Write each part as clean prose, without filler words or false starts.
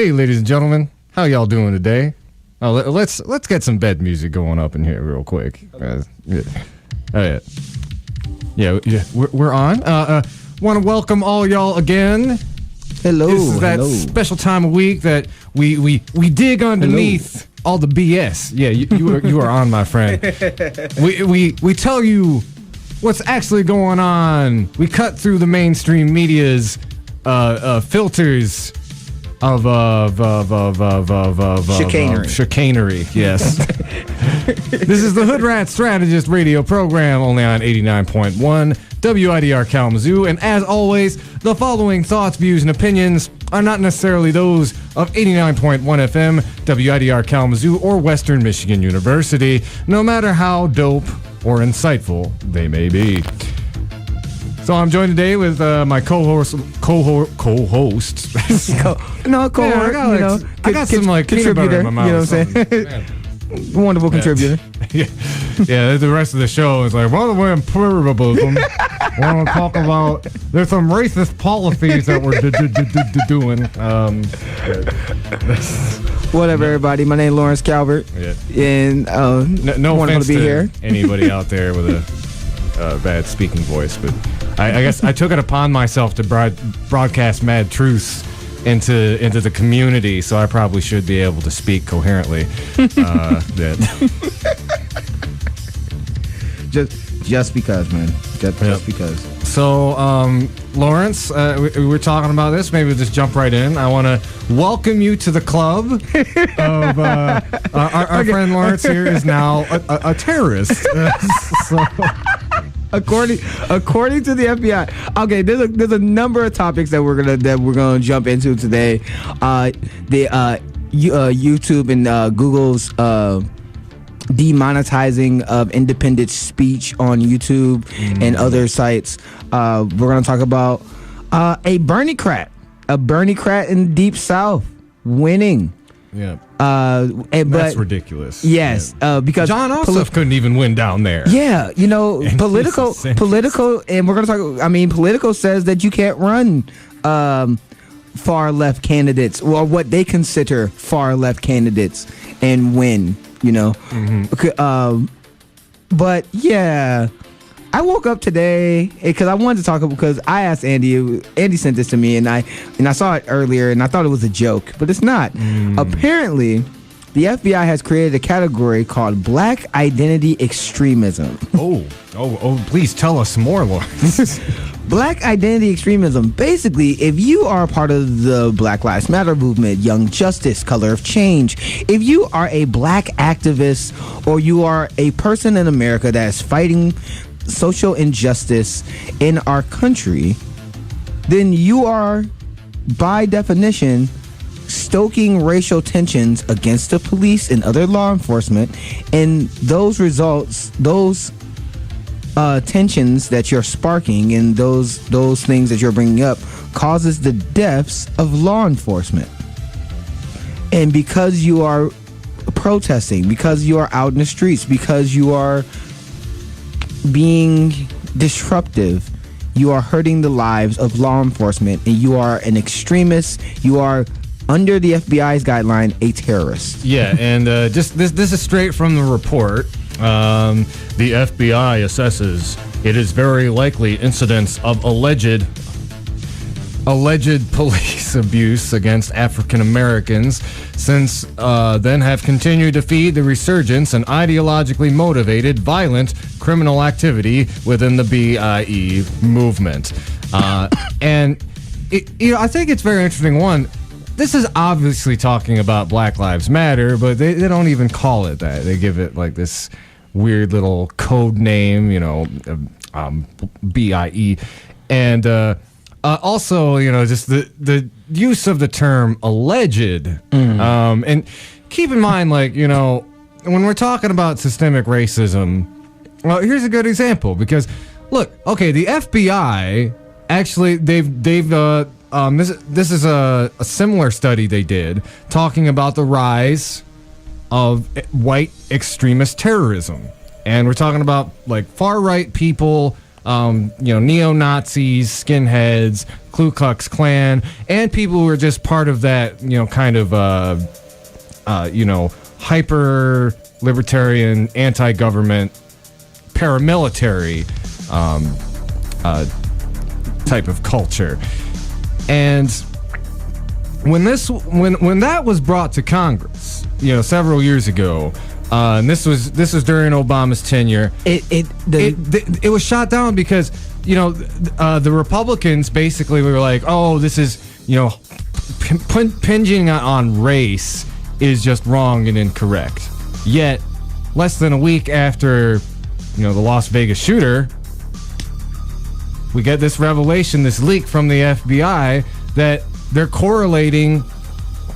Hey, ladies and gentlemen, how y'all doing today? Let's get some bed music going up in here real quick. Yeah, we're on. Want to welcome all y'all again. Hello. This is that special time of week that we dig underneath all the BS. Yeah, you are on, my friend. We tell you what's actually going on. We cut through the mainstream media's filters of chicanery. Yes. This is the Hoodrat Strategist radio program, only on 89.1 WIDR Kalamazoo, and as always, the following thoughts, views, and opinions are not necessarily those of 89.1 FM, WIDR Kalamazoo, or Western Michigan University, no matter how dope or insightful they may be. So I'm joined today with my co-hosts. I got some like peanut butter in my mouth. You know what I'm saying? Wonderful contributor. Yeah, the rest of the show is like, by the way, imperialism. We want to talk about, there's some racist policies that we're doing. Whatever, everybody. My name is Lawrence Calvert. Yeah. And no offense to be here. Anybody out there with a bad speaking voice, but I guess I took it upon myself to broadcast mad truths into the community, so I probably should be able to speak coherently. Just because, man. Just because. So, Lawrence, we were talking about this. Maybe we'll just jump right in. I want to welcome you to the club of our friend Lawrence here is now a terrorist. According to the FBI. Okay, there's a number of topics that we're gonna jump into today. YouTube and Google's demonetizing of independent speech on YouTube and other sites. We're gonna talk about a Bernie-crat in the Deep South winning. Yeah. That's ridiculous. Yes, because John Ossoff couldn't even win down there. Yeah, Politico, and we're going to talk. I mean, Politico says that you can't run far left candidates, or what they consider far left candidates, and win. But yeah. I woke up today because I wanted to talk because I asked Andy. Andy sent this to me, and I saw it earlier, and I thought it was a joke, but it's not. Apparently, the FBI has created a category called Black Identity Extremism. Oh! Please tell us more, Lawrence. Black Identity Extremism. Basically, if you are a part of the Black Lives Matter movement, Young Justice, Color of Change, if you are a black activist, or you are a person in America that is fighting social injustice in our country, then you are, by definition, stoking racial tensions against the police and other law enforcement, and those tensions that you're sparking and those things that you're bringing up causes the deaths of law enforcement. And because you are protesting, because you are out in the streets, because you are being disruptive, you are hurting the lives of law enforcement, and you are an extremist. You are, under the FBI's guideline, a terrorist. Yeah, and just this is straight from the report. The FBI assesses it is very likely incidents of alleged police abuse against African Americans since then have continued to feed the resurgence and ideologically motivated violent criminal activity within the BIE movement. And I think it's very interesting. One, this is obviously talking about Black Lives Matter, but they don't even call it that. They give it like this weird little code name, BIE. And also, just the use of the term alleged. And keep in mind, when we're talking about systemic racism, well, here's a good example, because look, okay, the FBI actually they've this is a similar study they did talking about the rise of white extremist terrorism, and we're talking about like far right people neo-Nazis, skinheads, Ku Klux Klan, and people who are just part of that, kind of, hyper libertarian, anti-government, paramilitary type of culture. And when that was brought to Congress, several years ago, and this was during Obama's tenure, it was shot down because the Republicans basically were like, oh, this is pinging on race is just wrong and incorrect. Yet, less than a week after, the Las Vegas shooter, we get this revelation, this leak from the FBI that they're correlating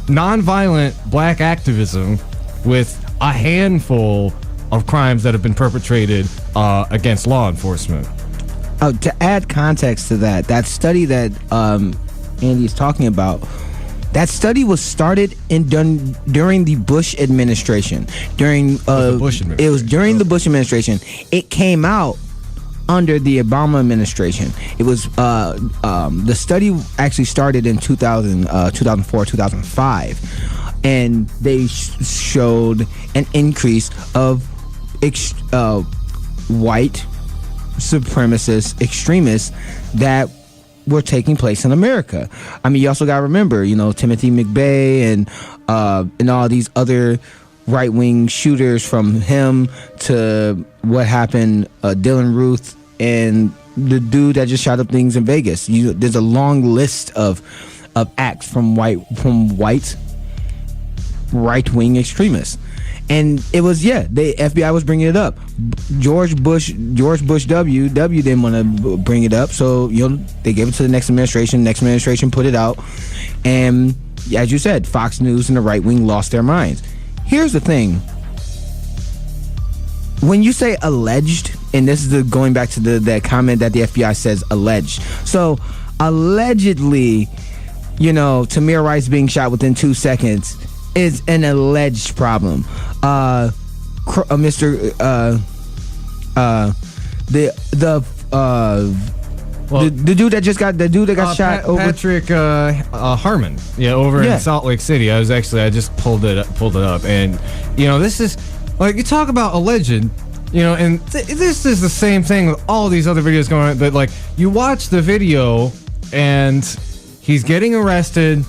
nonviolent black activism with a handful of crimes that have been perpetrated against law enforcement. Oh, to add context to that study that Andy is talking about, that study was started and done during the Bush administration. It was during the Bush administration. It came out under the Obama administration. It was the study actually started in 2004, 2005, and they showed an increase of white supremacist extremists that were taking place in America. I mean, you also got to remember, Timothy McVeigh and all these other right-wing shooters, from him to what happened, Dylan Ruth and the dude that just shot up things in Vegas. There's a long list of acts from white right-wing extremists. And it was, the FBI was bringing it up. George Bush W didn't want to bring it up, so they gave it to the next administration. Next administration put it out, and as you said, Fox News and the right wing lost their minds. Here's the thing: when you say alleged, and this is going back to that comment that the FBI says alleged. So allegedly, Tamir Rice being shot within 2 seconds is an alleged problem. The dude that got shot over Patrick Harmon, in Salt Lake City. I just pulled it up, and this is like, you talk about alleged, and this is the same thing with all these other videos going on. But like, you watch the video, and he's getting arrested,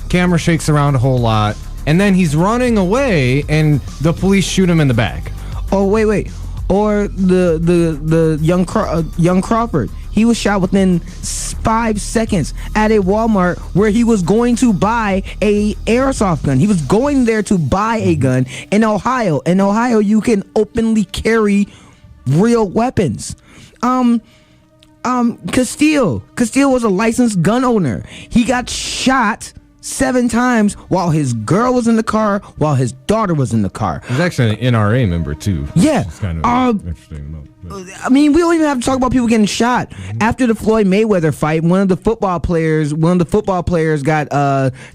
camera shakes around a whole lot, and then he's running away, and the police shoot him in the back. Oh, wait. Or the young Crawford. He was shot within 5 seconds at a Walmart where he was going to buy a airsoft gun. He was going there to buy a gun in Ohio. In Ohio, you can openly carry real weapons. Castile was a licensed gun owner. He got shot 7 times while his girl was in the car, while his daughter was in the car. He's actually an NRA member too. Yeah, it's kind of interesting. I mean, we don't even have to talk about people getting shot. After the Floyd Mayweather fight, one of the football players got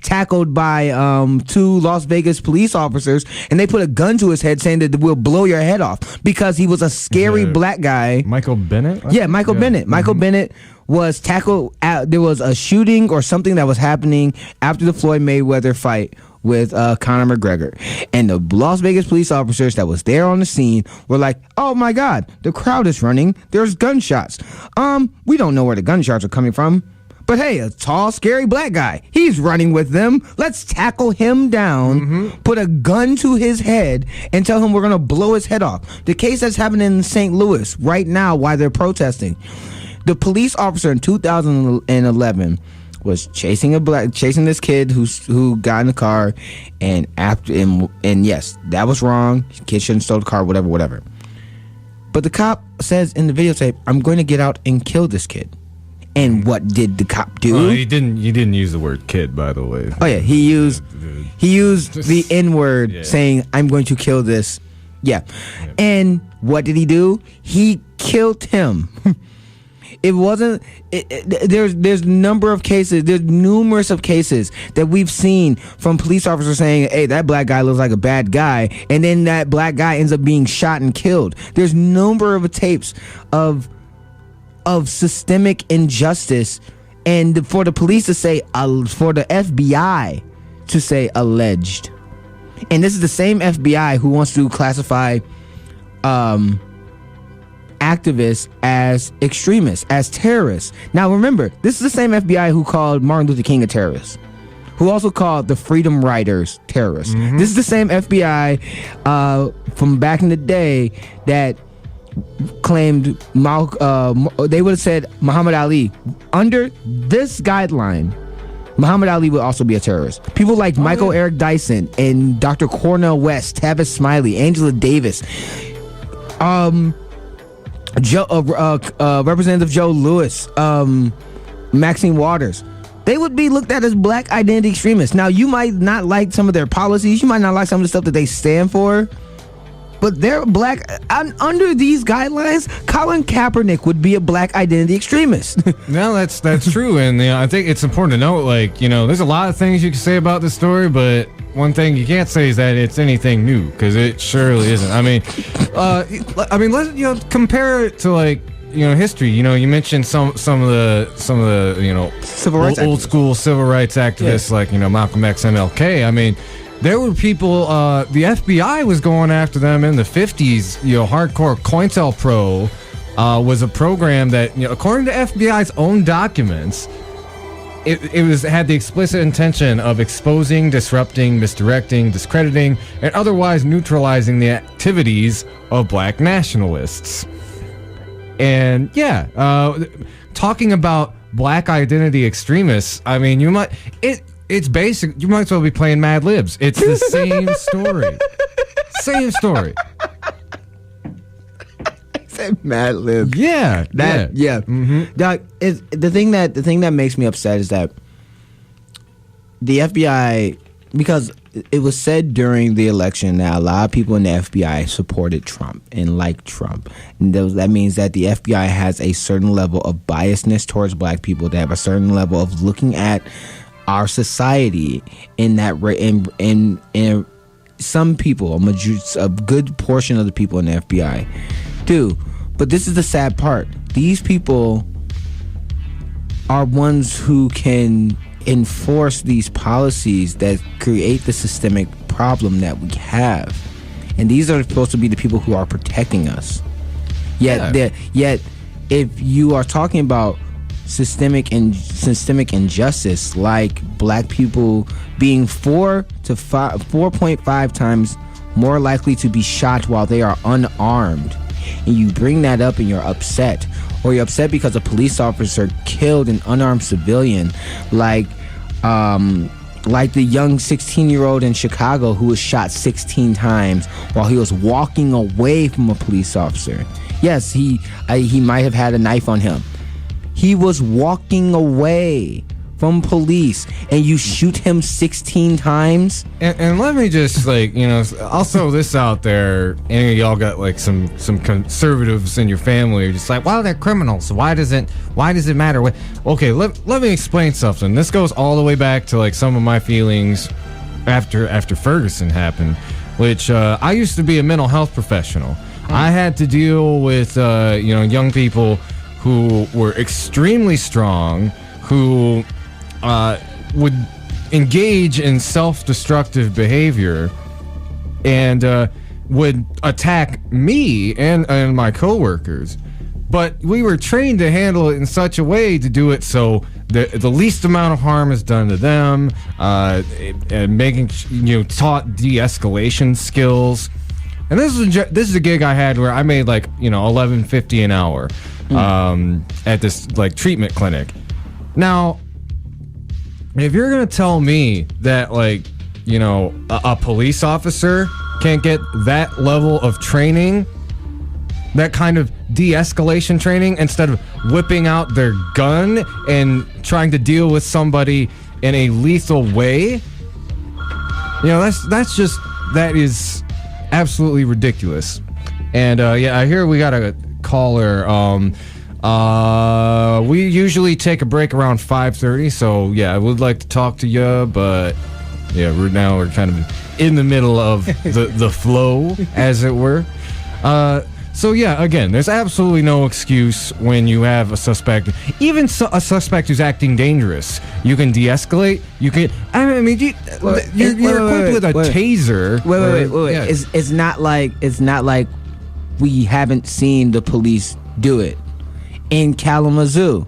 tackled by 2 Las Vegas police officers, and they put a gun to his head, saying that we'll blow your head off, because he was a scary black guy. Michael Bennett? Yeah, Michael Bennett. Michael Bennett was tackled. There was a shooting or something that was happening after the Floyd Mayweather fight with Conor McGregor, and the Las Vegas police officers that was there on the scene were like, "Oh my God, the crowd is running. There's gunshots. We don't know where the gunshots are coming from, but hey, a tall, scary black guy, he's running with them. Let's tackle him down, put a gun to his head, and tell him we're gonna blow his head off." The case that's happening in St. Louis right now while they're protesting, the police officer in 2011 was chasing this kid who got in the car, and yes, that was wrong. Kid shouldn't stole the car, whatever. But the cop says in the videotape, "I'm going to get out and kill this kid." And what did the cop do? Well, he didn't use the word kid, by the way. Oh yeah, he used the N-word, saying, "I'm going to kill this." Yeah. And what did he do? He killed him. It wasn't. There's number of cases. There's numerous of cases that we've seen from police officers saying, "Hey, that black guy looks like a bad guy," and then that black guy ends up being shot and killed. There's number of tapes of of systemic injustice, and for the police to say, for the FBI to say alleged. And this is the same FBI who wants to classify activists as extremists, as terrorists. Now remember, this is the same FBI who called Martin Luther King a terrorist, who also called the Freedom Riders terrorists. Mm-hmm. This is the same FBI from back in the day that claimed they would have said Muhammad Ali. Under this guideline, Muhammad Ali would also be a terrorist. People like Michael Eric Dyson and Dr. Cornel West, Tavis Smiley, Angela Davis, Representative Joe Lewis, Maxine Waters. They would be looked at as black identity extremists. Now, you might not like some of their policies. You might not like some of the stuff that they stand for. But they're black. Under these guidelines, Colin Kaepernick would be a black identity extremist. No, that's true. And I think it's important to note, there's a lot of things you can say about this story, but one thing you can't say is that it's anything new, because it surely isn't. I mean, let's compare it to history. You mentioned some of the civil rights old school civil rights activists, like Malcolm X, MLK. I mean, there were people, the FBI was going after them in the 50s. Hardcore COINTELPRO was a program that, according to FBI's own documents, it had the explicit intention of exposing, disrupting, misdirecting, discrediting, and otherwise neutralizing the activities of black nationalists. And talking about black identity extremists, I mean, it's basic. You might as well be playing Mad Libs. It's the same story. Same story. Mad Libs. Yeah. Yeah. Mm-hmm. Doc, the thing that makes me upset is that the FBI, because it was said during the election that a lot of people in the FBI supported Trump and liked Trump. And that means that the FBI has a certain level of biasness towards black people. They have a certain level of looking at our society in that in some people, a good portion of the people in the FBI do. But this is the sad part. These people are ones who can enforce these policies that create the systemic problem that we have. And these are supposed to be the people who are protecting us. Yet if you are talking about systemic injustice, like black people being 4.5 times more likely to be shot while they are unarmed, and you bring that up and you're upset, or you're upset because a police officer killed an unarmed civilian, like the young 16-year-old in Chicago who was shot 16 times while he was walking away from a police officer. Yes, he might have had a knife on him. He was walking away from police, and you shoot him 16 times. And let me just I'll throw this out there. Any of y'all got some conservatives in your family are just like, well, they're criminals. Why does it matter? Okay, let me explain something. This goes all the way back to some of my feelings after Ferguson happened, which I used to be a mental health professional. I had to deal with young people who were extremely strong, who would engage in self-destructive behavior and would attack me and my coworkers. But we were trained to handle it in such a way to do it so the least amount of harm is done to them, and making taught de-escalation skills. And this is a gig I had where I made $11.50 an hour at this treatment clinic. Now, if you're gonna tell me that a police officer can't get that level of training, that kind of de-escalation training, instead of whipping out their gun and trying to deal with somebody in a lethal way, that is absolutely ridiculous. And I hear we got a caller. We usually take a break around 5:30, so I would like to talk to you, but we're kind of in the middle of the flow, as it were. So yeah, again, there's absolutely no excuse when you have a suspect, even a suspect who's acting dangerous. You can de-escalate. You can. I mean, you're equipped with a taser. Wait. Yeah. It's not like we haven't seen the police do it in Kalamazoo.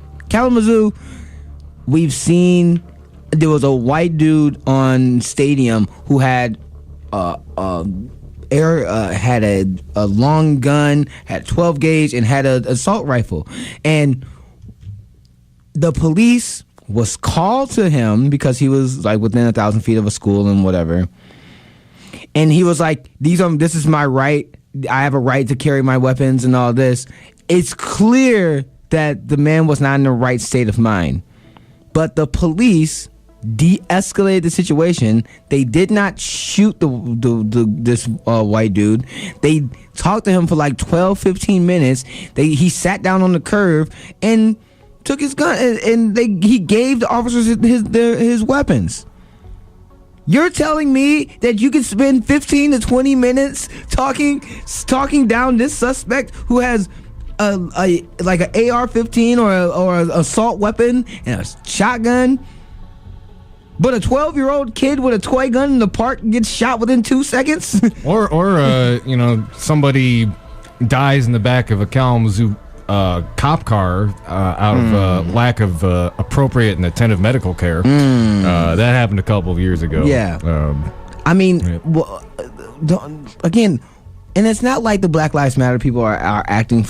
We've seen there was a white dude on Stadium who had had a long gun, had 12 gauge, and had an assault rifle. And the police was called to him because he was like within 1,000 feet of a school and whatever. And he was like, this is my right. I have a right to carry my weapons and all this. It's clear that the man was not in the right state of mind. But the police de-escalated the situation. They did not shoot this white dude. They talked to him for like 12-15 minutes. He sat down on the curb and took his gun, and he gave the officers his weapons. You're telling me that you can spend 15 to 20 minutes talking down this suspect who has like an AR-15 or an assault weapon and a shotgun, but a 12-year-old kid with a toy gun in the park gets shot within 2 seconds? or somebody dies in the back of a Kalamazoo cop car out of lack of appropriate and attentive medical care. That happened a couple of years ago. Yeah. I mean, again, and it's not like the Black Lives Matter people are asking,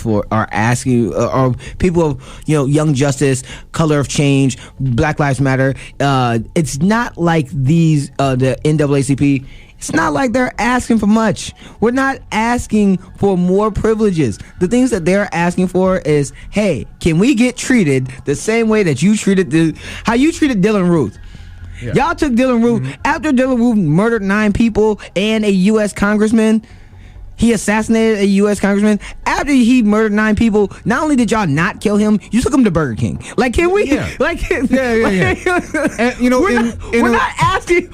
or people of, Young Justice, Color of Change, Black Lives Matter. It's not like the NAACP. It's not like they're asking for much. We're not asking for more privileges. The things that they're asking for is, hey, can we get treated the same way that you treated how you treated Dylan Ruth? Yeah. Y'all took Dylan Ruth after Dylan Ruth murdered 9 people and a U.S. congressman. He assassinated a U.S. congressman. After he murdered 9 people, not only did y'all not kill him, you took him to Burger King. Like, can we? Yeah. Like, And, we're not asking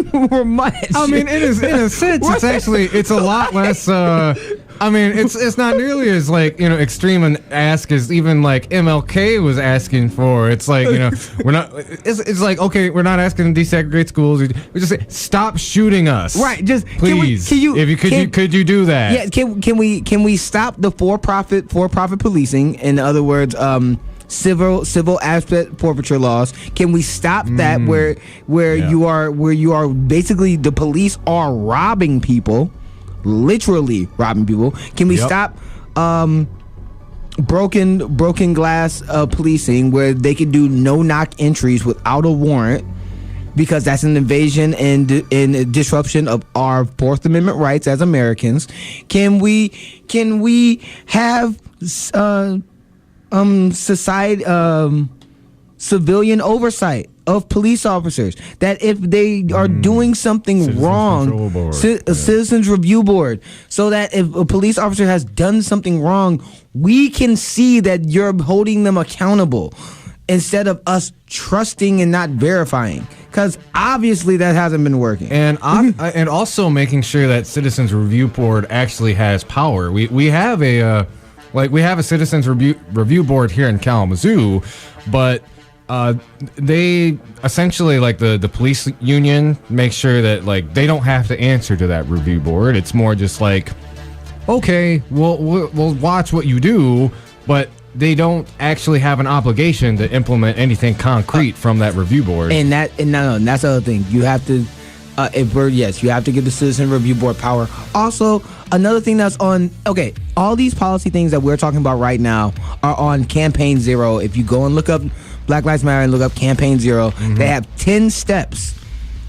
for much. I mean, in a sense, it's a lot less. I mean, it's not nearly as extreme an ask as even like MLK was asking for. It's like we're not. It's like, okay, we're not asking to desegregate schools. We just say stop shooting us. Right. Just please. Could you do that? Yeah. Can we stop the for-profit policing? In other words, civil aspect forfeiture laws. Can we stop that where you are basically the police are robbing people? Literally robbing people. Can we stop broken glass policing, where they can do no-knock entries without a warrant, because that's an invasion and disruption of our Fourth Amendment rights as Americans? Can we have civilian oversight of police officers, that if they are doing something wrong, a citizens review board, so that if a police officer has done something wrong, we can see that you're holding them accountable, instead of us trusting and not verifying, because obviously that hasn't been working. And also making sure that citizens review board actually has power. We have a citizens review board here in Kalamazoo, but they essentially, like the police union, make sure that they don't have to answer to that review board. It's more just like, okay, we'll watch what you do, but they don't actually have an obligation to implement anything concrete from that review board. And that's the other thing. You have to, you have to give the citizen review board power. Also, another thing that's on, all these policy things that we're talking about right now are on Campaign Zero. If you go and look up Black Lives Matter and look up Campaign Zero, they have 10 steps.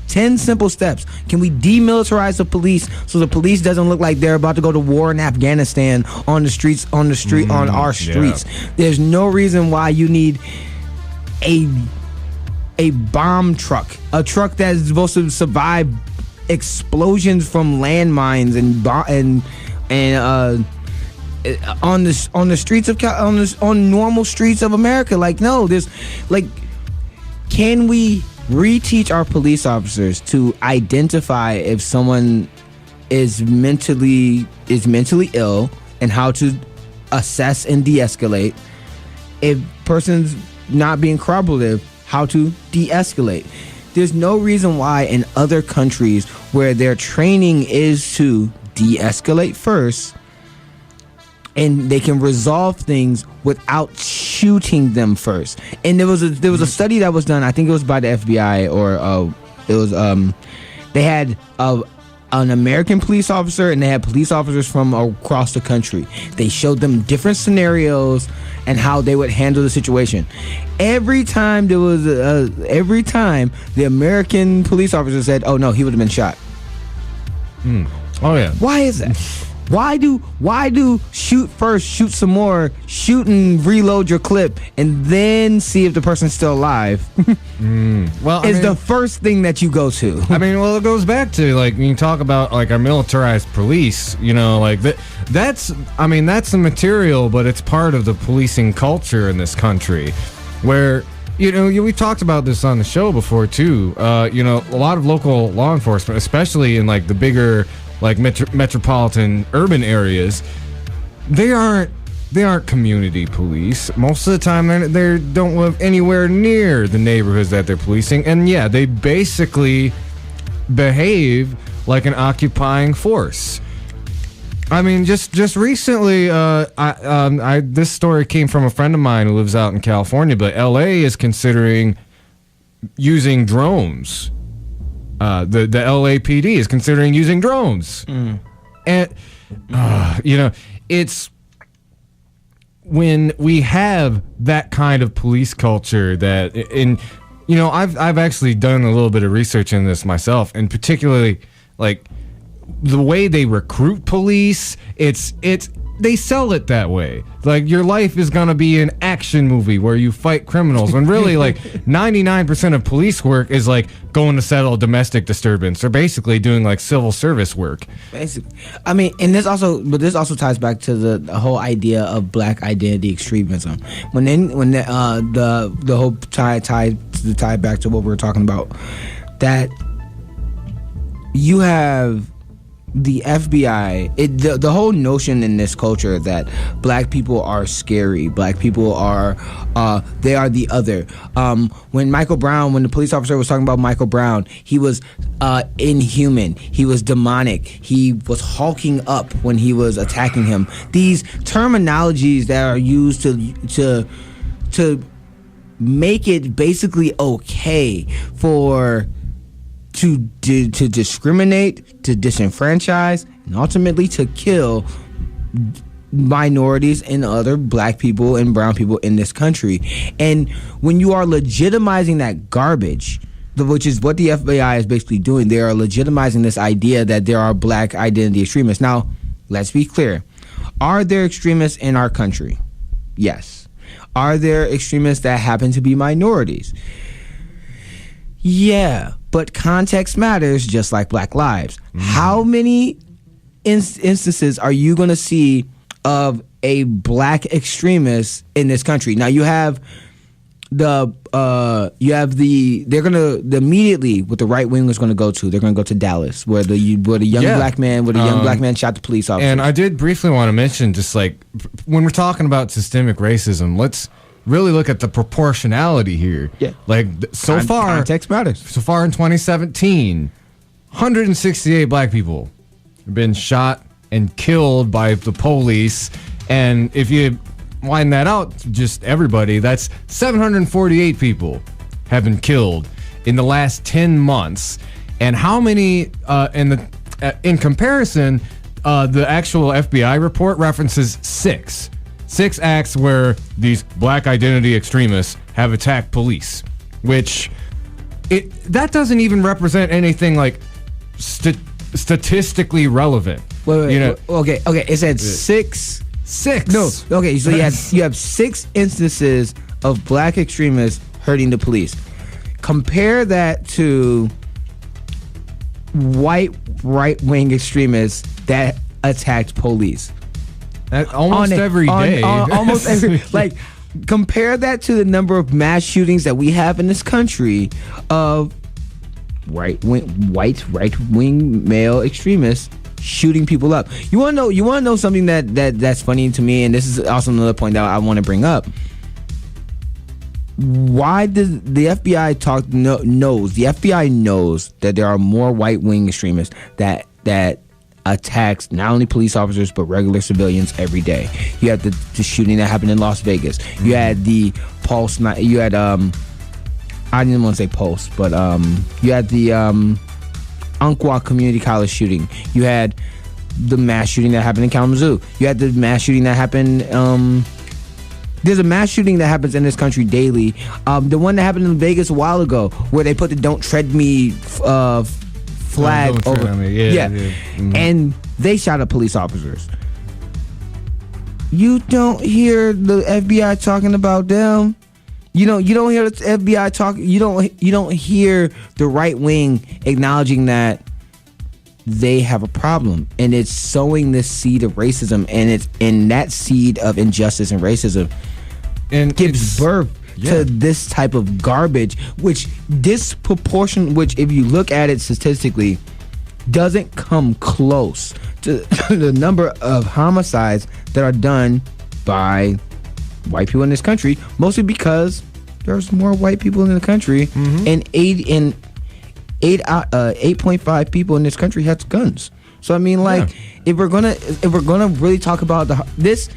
10 simple steps. Can we demilitarize the police so the police doesn't look like they're about to go to war in Afghanistan on our streets? There's no reason why you need a bomb truck, a truck that is supposed to survive explosions from landmines and on the streets of on normal streets of America. Can we reteach our police officers to identify if someone is mentally ill and how to assess and de-escalate. If person's not being cooperative, how to de-escalate. There's no reason why in other countries where their training is to de-escalate first, and they can resolve things without shooting them first. And there was a study that was done. I think it was by the FBI, or it was they had an American police officer and they had police officers from across the country. They showed them different scenarios and how they would handle the situation. Every time the American police officer said, "Oh no, he would have been shot." Oh yeah. Why is that? Why do shoot first, shoot some more, shoot and reload your clip, and then see if the person's still alive? Well, is the first thing that you go to. I mean, well, it goes back to like when you talk about like our militarized police. You know, like that's the material, but it's part of the policing culture in this country, where. You know, we talked about this on the show before too. You know, a lot of local law enforcement, especially in like the bigger, like metropolitan urban areas, they aren't community police. Most of the time, they don't live anywhere near the neighborhoods that they're policing, and yeah, they basically behave like an occupying force. I mean, just recently, this story came from a friend of mine who lives out in California, but LA is considering using drones. The LAPD is considering using drones. And, you know, it's when we have that kind of police culture that, and, you know, I've actually done a little bit of research in this myself, and particularly, like, the way they recruit police, it's they sell it that way. Like your life is gonna be an action movie where you fight criminals, when really like 99% of police work is like going to settle a domestic disturbance, or basically doing like civil service work. Basically, I mean, and this also ties back to the whole idea of black identity extremism. When the whole tie back to what we were talking about, that you have the FBI, the whole notion in this culture that black people are scary, black people are they are the other. When the police officer was talking about Michael Brown, he was inhuman, he was demonic, he was hulking up when he was attacking him. These terminologies that are used to make it basically okay to discriminate, to disenfranchise, and ultimately to kill minorities and other black people and brown people in this country. And when you are legitimizing that garbage, which is what the FBI is basically doing, they are legitimizing this idea that there are black identity extremists. Now, let's be clear. Are there extremists in our country? Yes. Are there extremists that happen to be minorities? Yeah, but context matters, just like Black Lives. How many instances are you going to see of a black extremist in this country? Now you have immediately what the right wing is going to go to. They're going to go to Dallas, where the young black man shot the police officer. And I did briefly want to mention, just like when we're talking about systemic racism, let's really look at the proportionality here. Yeah. Like so far, context matters. So far in 2017, 168 black people have been shot and killed by the police. And if you widen that out, just everybody, that's 748 people have been killed in the last 10 months. And how many, in comparison, the actual FBI report references six acts where these black identity extremists have attacked police, which that doesn't even represent anything like statistically relevant. Wait, you know? Okay. It said six. No. Okay. So you have 6 instances of black extremists hurting the police. Compare that to white right-wing extremists that attacked police. Almost every day. Almost every, like, compare that to the number of mass shootings that we have in this country of white right-wing male extremists shooting people up. You want to know something that's funny to me, and this is also another point that I want to bring up. Why does the FBI knows the FBI knows that there are more right wing extremists that attacks not only police officers but regular civilians every day. You had the shooting that happened in Las Vegas. You had the Pulse. You had I didn't want to say Pulse, but you had the Umpqua Community College shooting. You had the mass shooting that happened in Kalamazoo. You had the mass shooting that happened. There's a mass shooting that happens in this country daily. The one that happened in Vegas a while ago, where they put the "Don't Tread Me" flag over. Yeah. Mm-hmm. And they shot at police officers. You don't hear the FBI talking about them. You don't hear the FBI talk. You don't hear the right wing acknowledging that they have a problem, and it's sowing this seed of racism, and it's in that seed of injustice and racism, and gives birth to this type of garbage, which if you look at it statistically, doesn't come close to the number of homicides that are done by white people in this country, mostly because there's more white people in the country, and 8.5 people in this country have guns. So I mean, if we're gonna really talk about this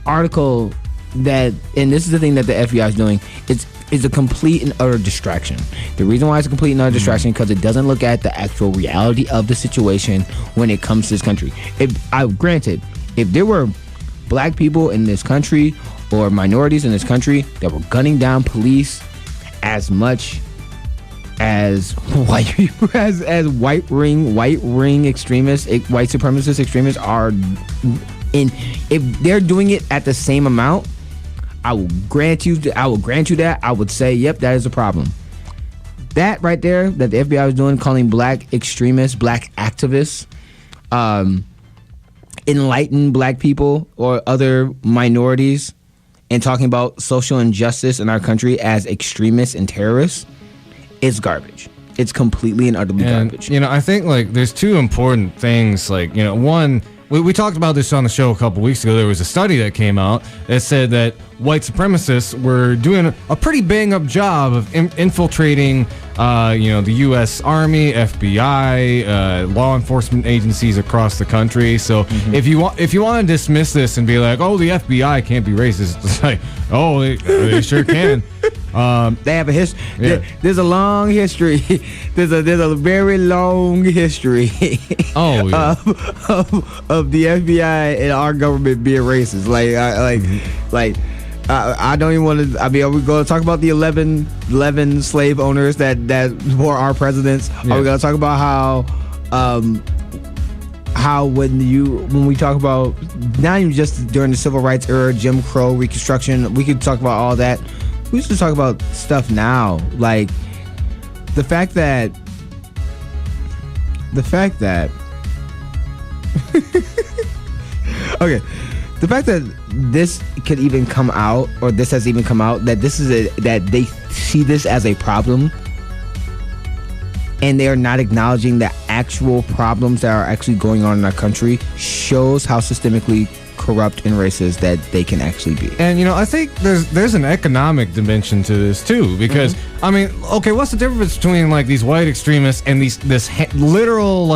article, and this is the thing that the FBI is doing, it's a complete and utter distraction. The reason why it's a complete and utter distraction because it doesn't look at the actual reality of the situation when it comes to this country. Granted, if there were black people in this country or minorities in this country that were gunning down police as much as white people, as white ring extremists, white supremacist extremists are if they're doing it at the same amount, I will grant you that. I would say, yep, that is a problem. That right there, that the FBI was doing, calling black extremists, black activists, enlightened black people or other minorities, and talking about social injustice in our country as extremists and terrorists, is garbage. It's completely and utterly garbage. I think there's two important things. One, we talked about this on the show a couple weeks ago. There was a study that came out that said that white supremacists were doing a pretty bang-up job of infiltrating, the U.S. Army, FBI, law enforcement agencies across the country. So if you want to dismiss this and be like, oh, the FBI can't be racist, it's like, oh, they sure can. They have a history. Yeah. There's a long history. There's a very long history. Of the FBI and our government being racist. I don't even want to. I mean, are we going to talk about the 11 slave owners that were our presidents? Yeah. Are we going to talk about how when we talk about not even just during the civil rights era, Jim Crow, Reconstruction, we could talk about all that. We should talk about stuff now, like the fact that okay, the fact that this could even come out, or this has even come out, that that they see this as a problem, and they are not acknowledging the actual problems that are actually going on in our country, shows how systemically corrupt and racist that they can actually be. And I think there's an economic dimension to this too, because I mean, okay, what's the difference between these white extremists and this literal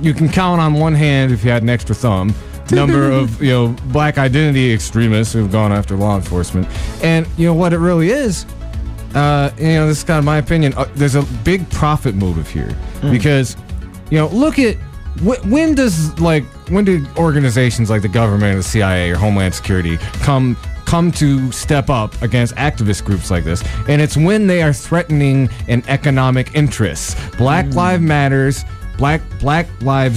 you can count on one hand if you had an extra thumb number of black identity extremists who've gone after law enforcement, and what it really is. This is kind of my opinion. There's a big profit motive here because look at. When do organizations like the government or the CIA or Homeland Security come to step up against activist groups like this? And it's when they are threatening an economic interest. Black Lives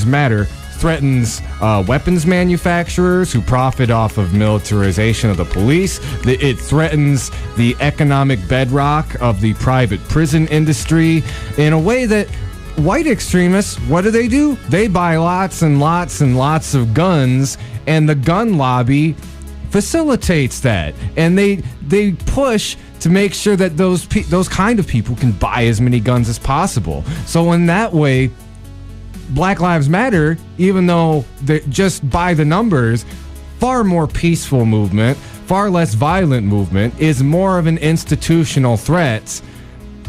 Matter threatens weapons manufacturers who profit off of militarization of the police. It threatens the economic bedrock of the private prison industry in a way that white extremists, what do? They buy lots and lots and lots of guns, and the gun lobby facilitates that. And they push to make sure that those kind of people can buy as many guns as possible. So in that way, Black Lives Matter, even though just by the numbers, far more peaceful movement, far less violent movement, is more of an institutional threat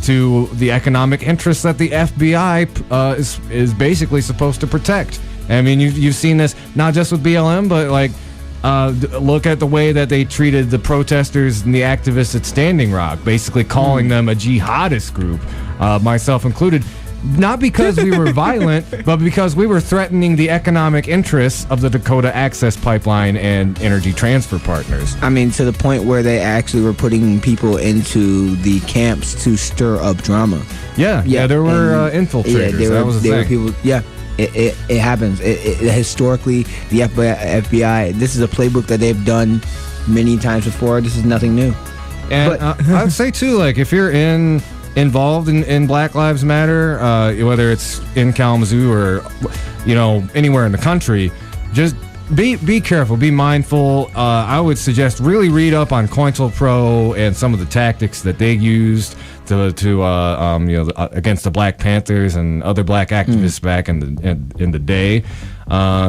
to the economic interests that the FBI is basically supposed to protect. I mean, you've seen this not just with BLM, but like look at the way that they treated the protesters and the activists at Standing Rock, basically calling them a jihadist group, myself included. Not because we were violent, but because we were threatening the economic interests of the Dakota Access Pipeline and Energy Transfer Partners. I mean, to the point where they actually were putting people into the camps to stir up drama. Yeah, there were infiltrators. Yeah, that was the thing. People, it happens. Historically, the FBI, this is a playbook that they've done many times before. This is nothing new. And I would say, too, like, if you're involved in Black Lives Matter, whether it's in Kalamazoo or anywhere in the country, just be careful, be mindful. I would suggest really read up on COINTELPRO and some of the tactics that they used to against the Black Panthers and other black activists back in the day,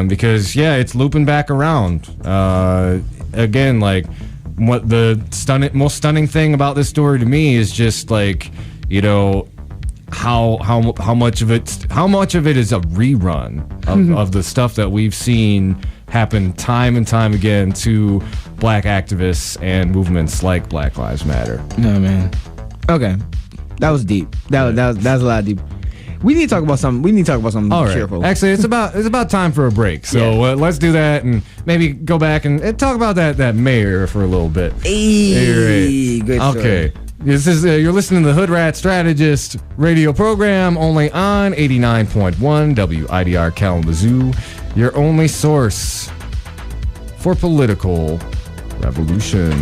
because it's looping back around again. Like, what the most stunning thing about this story to me is just like, how much of it is a rerun of the stuff that we've seen happen time and time again to black activists and movements like Black Lives Matter. No, man. Okay, that was deep. That was a lot deep. We need to talk about something. All right. Cheerful. Actually, it's about time for a break. So let's do that and maybe go back and talk about that mayor for a little bit. Hey, good story. Okay. This is you're listening to the Hoodrat Strategist radio program, only on 89.1 WIDR Kalamazoo, your only source for political revolution.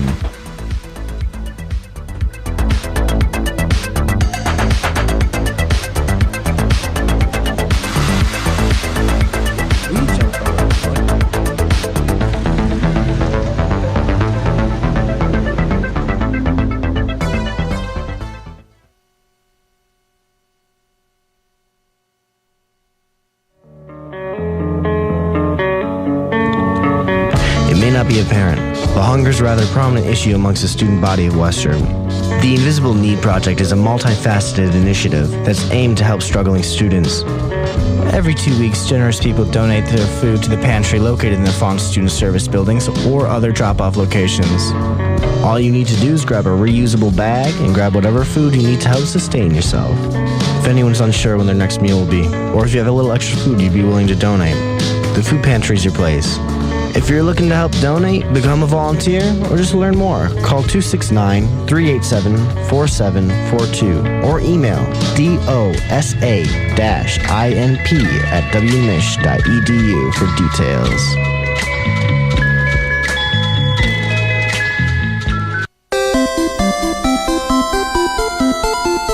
Be apparent, but hunger is a rather prominent issue amongst the student body of Western. The Invisible Need Project is a multifaceted initiative that's aimed to help struggling students. Every 2 weeks, generous people donate their food to the pantry located in the Fawn Student Service buildings or other drop-off locations. All you need to do is grab a reusable bag and grab whatever food you need to help sustain yourself. If anyone's unsure when their next meal will be, or if you have a little extra food you'd be willing to donate, the food pantry is your place. If you're looking to help donate, become a volunteer, or just learn more, call 269-387-4742 or email dosa-inp@wmich.edu for details.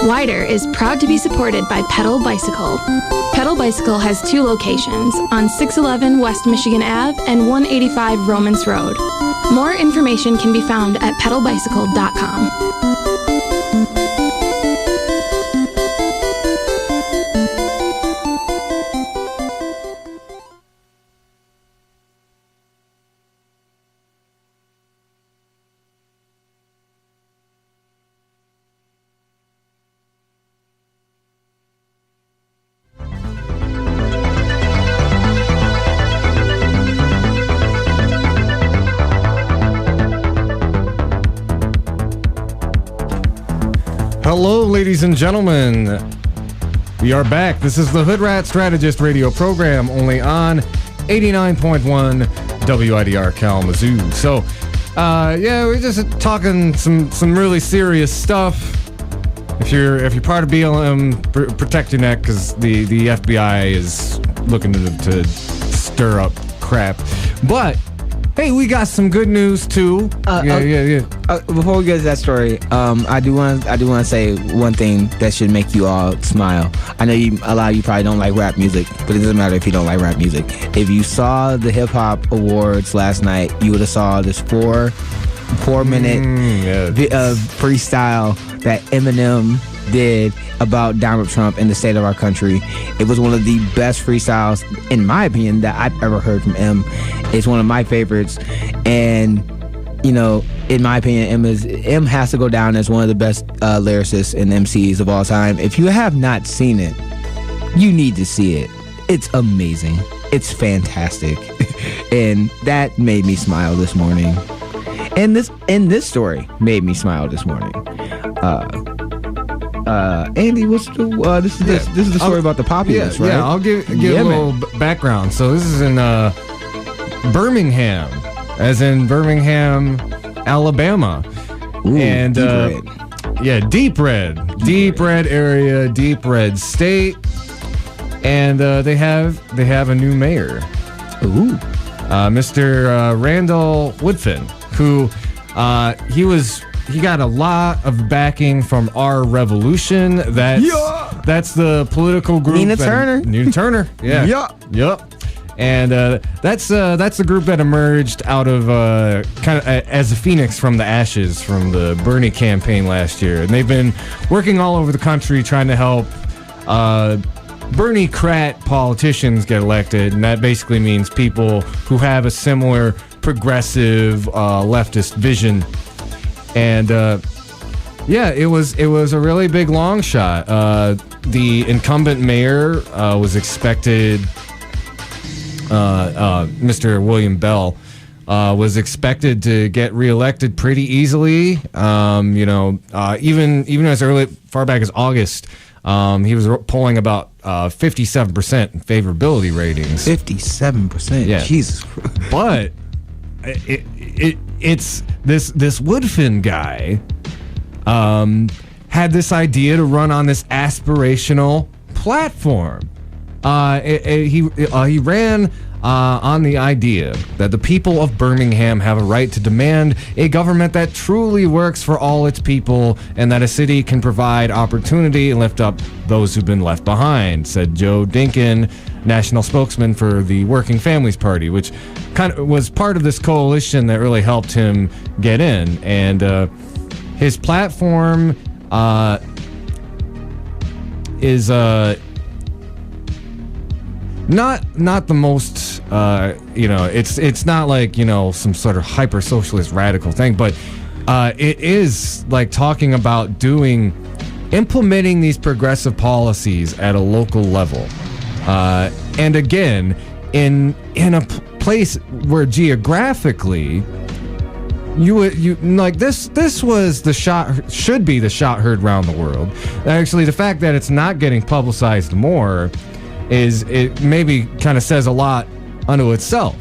WIDR is proud to be supported by Pedal Bicycle. Pedal Bicycle has 2 locations, on 611 West Michigan Ave and 185 Romans Road. More information can be found at pedalbicycle.com. Hello, ladies and gentlemen. We are back. This is the Hoodrat Strategist radio program, only on 89.1 WIDR Kalamazoo. So, we're just talking some really serious stuff. If you're part of BLM, protect your neck, because the FBI is looking to stir up crap. But hey, we got some good news too. Before we get to that story, I do want to say one thing that should make you all smile. I know a lot of you probably don't like rap music, but it doesn't matter if you don't like rap music. If you saw the hip hop awards last night, you would have saw this 4 minute freestyle that Eminem did about Donald Trump and the state of our country. It was one of the best freestyles, in my opinion, that I've ever heard from M. It's one of my favorites. And, you know, in my opinion, M has to go down as one of the best lyricists and MCs of all time. If you have not seen it, you need to see it. It's amazing. It's fantastic. And that made me smile this morning. And this story made me smile this morning. Andy, what's the this is the story about the populace, right? Yeah, I'll give a little background. So this is in Birmingham, as in Birmingham, Alabama. Ooh, and deep red. Yeah, deep red area, deep red state. And they have a new mayor. Ooh. Mr. Randall Woodfin, who he got a lot of backing from Our Revolution. That's the political group. Nina Turner. Yeah. Yep. And that's the group that emerged out of kind of as a phoenix from the ashes from the Bernie campaign last year, and they've been working all over the country trying to help Bernie-crat politicians get elected, and that basically means people who have a similar progressive leftist vision. And it was a really big long shot. The incumbent mayor was expected, Mr. William Bell, was expected to get reelected pretty easily. Even as far back as August. He was polling about 57% in favorability ratings. 57%. Yeah. Jesus. But it's this Woodfin guy had this idea to run on this aspirational platform. He ran on the idea that the people of Birmingham have a right to demand a government that truly works for all its people, and that a city can provide opportunity and lift up those who've been left behind, said Joe Dinkin, national spokesman for the Working Families Party, which kind of was part of this coalition that really helped him get in. And his platform is not the most it's not like some sort of hyper socialist radical thing, but it is like talking about implementing these progressive policies at a local level, and again in a place where geographically you like this was should be the shot heard around the world. Actually, the fact that it's not getting publicized more it maybe kind of says a lot unto itself.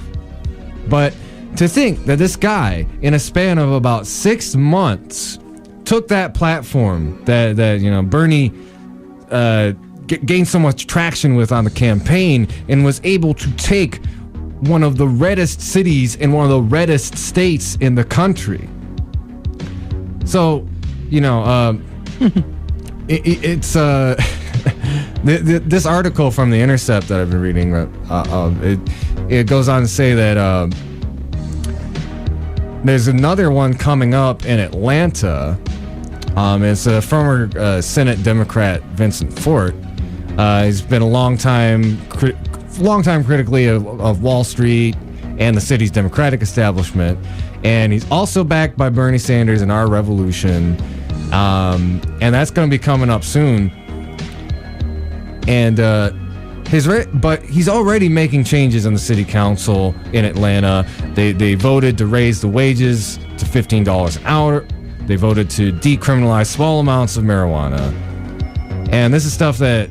But to think that this guy, in a span of about 6 months, took that platform that Bernie gained so much traction with on the campaign, and was able to take one of the reddest cities in one of the reddest states in the country. So, it's this article from The Intercept that I've been reading, it goes on to say that there's another one coming up in Atlanta. It's a former Senate Democrat, Vincent Fort. He's been a long time critically of Wall Street and the city's Democratic establishment, and he's also backed by Bernie Sanders and Our Revolution, and that's going to be coming up soon. And but he's already making changes in the city council in Atlanta. They voted to raise the wages to $15 an hour. They voted to decriminalize small amounts of marijuana. And this is stuff that,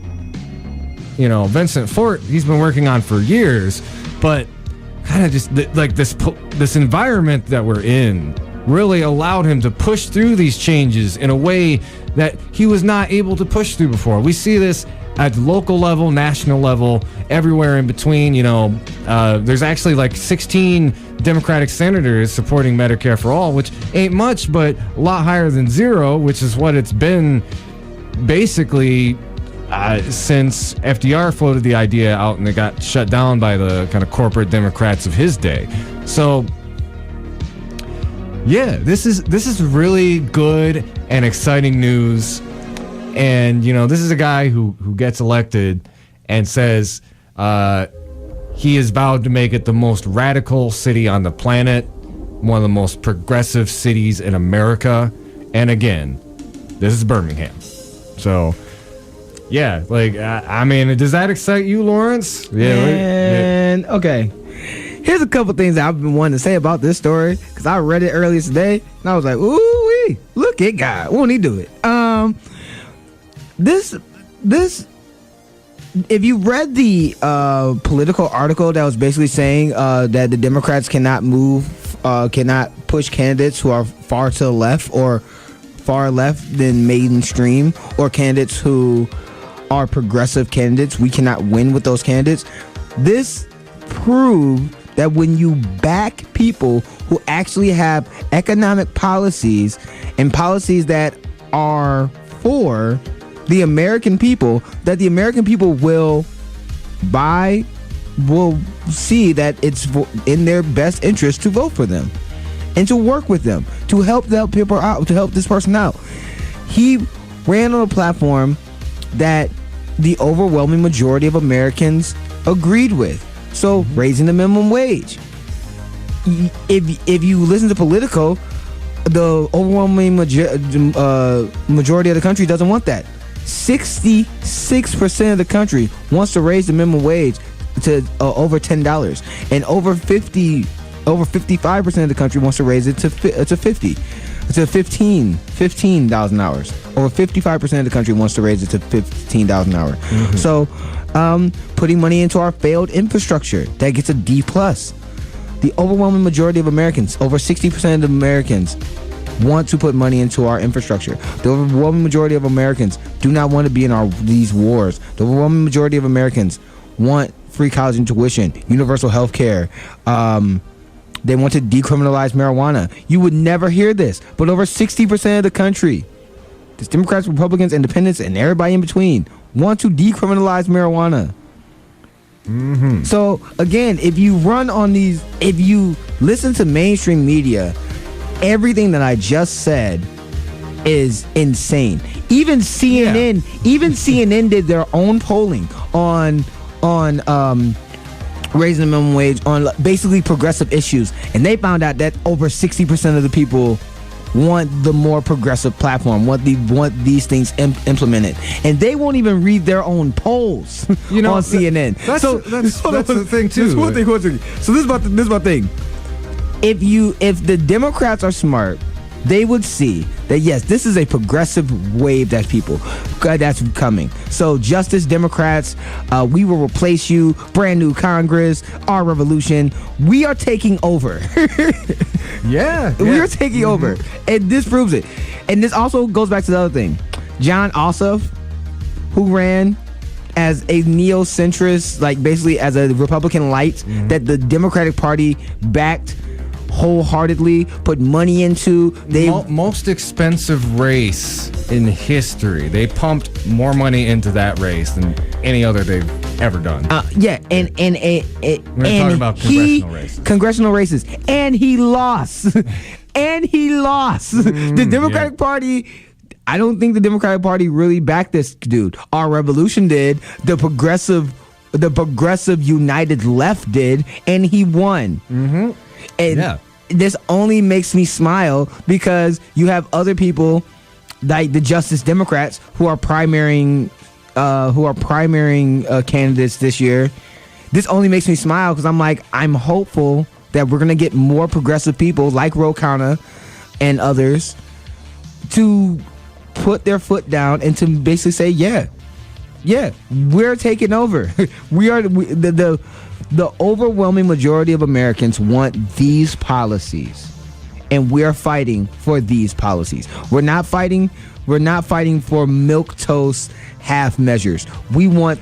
Vincent Fort, he's been working on for years, but kind of just like this environment that we're in really allowed him to push through these changes in a way that he was not able to push through before. We see this at the local level, national level, everywhere in between. There's actually like 16 Democratic senators supporting Medicare for all, which ain't much, but a lot higher than zero, which is what it's been basically since FDR floated the idea out and it got shut down by the kind of corporate Democrats of his day. So, yeah, this is really good and exciting news. And, this is a guy who gets elected and says he is vowed to make it the most radical city on the planet, one of the most progressive cities in America. And again, this is Birmingham. So, yeah, does that excite you, Lawrence? Yeah. Okay. Here's a couple things that I've been wanting to say about this story, because I read it earlier today, and I was like, ooh-wee, look at God. Won't he do it? This, if you read the political article that was basically saying that the Democrats cannot push candidates who are far to the left or far left than mainstream, or candidates who are progressive candidates, we cannot win with those candidates. This proved that when you back people who actually have economic policies and policies that are for the American people, that the American people will see that it's in their best interest to vote for them and to work with them, to help people out, to help this person out. He ran on a platform that the overwhelming majority of Americans agreed with. So, raising the minimum wage. If you listen to Politico, the overwhelming majority of the country doesn't want that. 66% of the country wants to raise the minimum wage to over $10, and over 55% of the country wants to raise it to $15,000 an hour. Over 55% of the country wants to raise it to $15,000 an hour. So, putting money into our failed infrastructure, that gets a D+. The overwhelming majority of Americans, over 60% of Americans, want to put money into our infrastructure. The overwhelming majority of Americans do not want to be in these wars. The overwhelming majority of Americans want free college and tuition, universal health care. They want to decriminalize marijuana. You would never hear this, but over 60% of the country, this Democrats, Republicans, Independents, and everybody in between, want to decriminalize marijuana. So again, if you listen to mainstream media, everything that I just said is insane. Even CNN did their own polling on raising the minimum wage, on basically progressive issues, and they found out that over 60% of the people want the more progressive platform, want these things implemented, and they won't even read their own polls on CNN. That's the thing too. One thing. So this is my thing. If the Democrats are smart, they would see that yes, this is a progressive wave that's coming. So Justice Democrats, we will replace you. Brand new Congress, our revolution. We are taking over. We are taking over, and this proves it. And this also goes back to the other thing. John Ossoff, who ran as a neo-centrist, like basically as a Republican light that the Democratic Party backed wholeheartedly, put money into. Most expensive race in history. They pumped more money into that race than any other they've ever done. We're talking about congressional races, and he lost. The Democratic Party. I don't think the Democratic Party really backed this dude. Our revolution did. The progressive United Left did, and he won. And this only makes me smile because you have other people like the Justice Democrats who are primarying candidates this year. This only makes me smile because I'm hopeful that we're gonna get more progressive people like Ro Khanna and others to put their foot down and to basically say, yeah, we're taking over. The overwhelming majority of Americans want these policies, and we're fighting for these policies. We're not fighting for milquetoast half measures. We want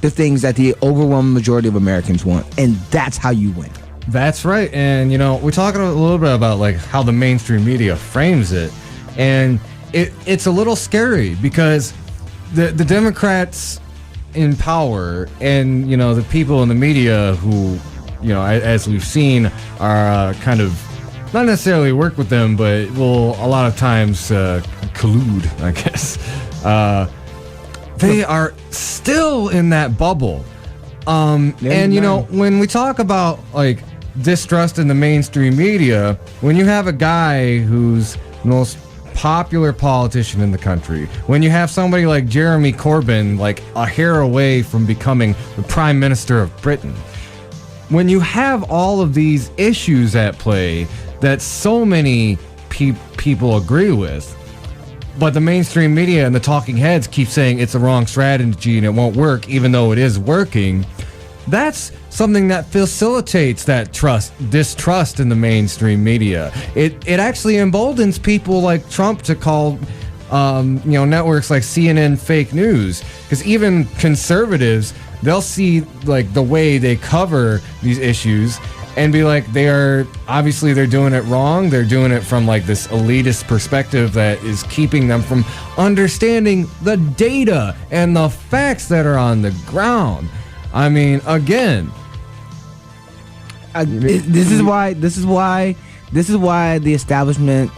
the things that the overwhelming majority of Americans want, and that's how you win. That's right. And we're talking a little bit about like how the mainstream media frames it, and it's a little scary because the Democrats in power and the people in the media who as we've seen are kind of not necessarily work with them, but will a lot of times collude, I guess. They are still in that bubble. And, you know, when we talk about, like, distrust in the mainstream media, when you have a guy who's the most popular politician in the country, when you have somebody like Jeremy Corbyn, like, a hair away from becoming the Prime Minister of Britain, when you have all of these issues at play that so many people agree with, but the mainstream media and the talking heads keep saying it's a wrong strategy and it won't work, even though it is working, that's something that facilitates that distrust in the mainstream media. It actually emboldens people like Trump to call networks like CNN fake news, because even conservatives, they'll see like the way they cover these issues and be like, they're doing it wrong. They're doing it from like this elitist perspective that is keeping them from understanding the data and the facts that are on the ground. I mean, again, this is why the establishment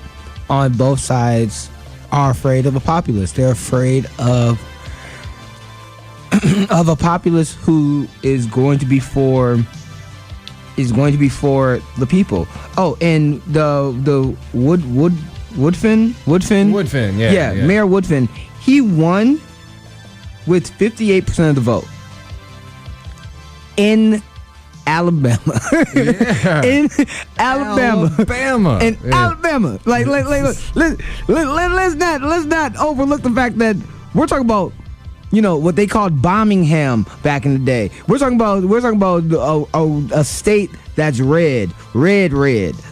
on both sides are afraid of a populace. They're afraid of a populace who is going to be for the people. Oh, and the Woodfin, yeah, Mayor Woodfin, he won with 58% of the vote in Alabama. Yeah. In Alabama. In Yeah. Alabama. Like let's not overlook the fact that we're talking about, you know, what they called Birmingham back in the day. We're talking about a state that's red,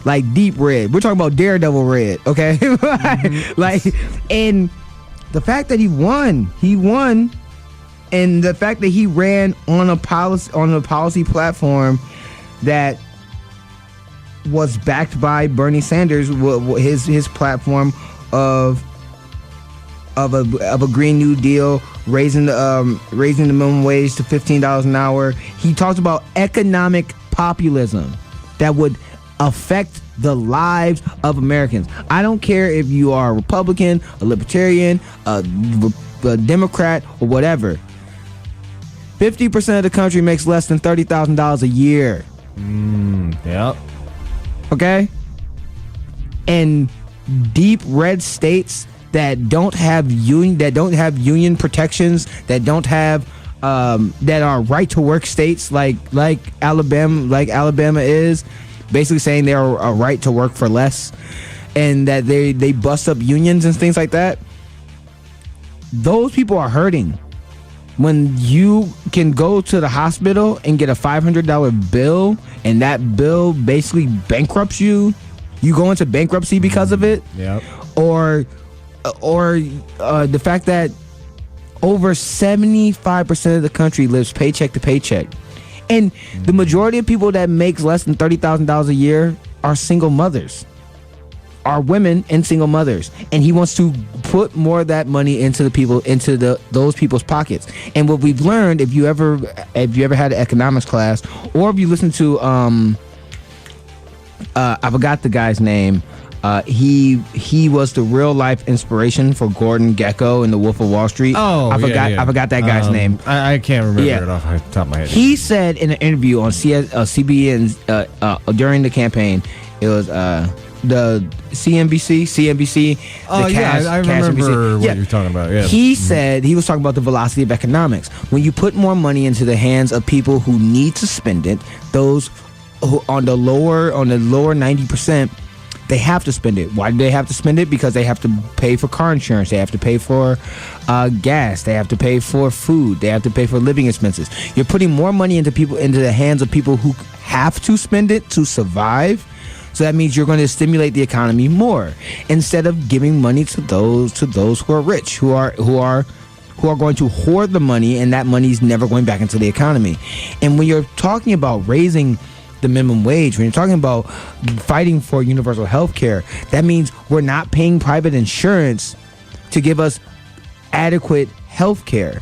like deep red. We're talking about Daredevil red, okay? Like, and the fact that he won, and the fact that he ran on a policy platform that was backed by Bernie Sanders, his platform of a Green New Deal, raising the minimum wage to $15 an hour. He talked about economic populism that would affect the lives of Americans. I don't care if you are a Republican, a Libertarian, a Democrat, or whatever. 50% of the country makes less than $30,000 a year. Yep. Okay? And deep red states that don't have union protections, that are right to work states like Alabama is, basically saying they're a right to work for less, and that they bust up unions and things like that. Those people are hurting. When you can go to the hospital and get a $500 bill, and that bill basically bankrupts you go into bankruptcy because of it. Yep. Or the fact that over 75% of the country lives paycheck to paycheck, and the majority of people that makes less than $30,000 a year are single mothers, are women and single mothers, and he wants to put more of that money into those people's pockets. And what we've learned, if you ever had an economics class, or if you listen to I forgot the guy's name. He was the real life inspiration for Gordon Gekko in The Wolf of Wall Street. Oh, I forgot that guy's name. I can't remember it off the top of my head. He said in an interview on CBN during the campaign, it was the CNBC. Oh, I remember what you're talking about. Yeah. He said, he was talking about the velocity of economics. When you put more money into the hands of people who need to spend it, those who on the lower 90%, they have to spend it. Why do they have to spend it? Because they have to pay for car insurance. They have to pay for gas. They have to pay for food. They have to pay for living expenses. You're putting more money into the hands of people who have to spend it to survive. So that means you're going to stimulate the economy more, instead of giving money to those who are rich, who are going to hoard the money, and that money is never going back into the economy. And when you're talking about raising the minimum wage, when you're talking about fighting for universal health care, that means we're not paying private insurance to give us adequate health care,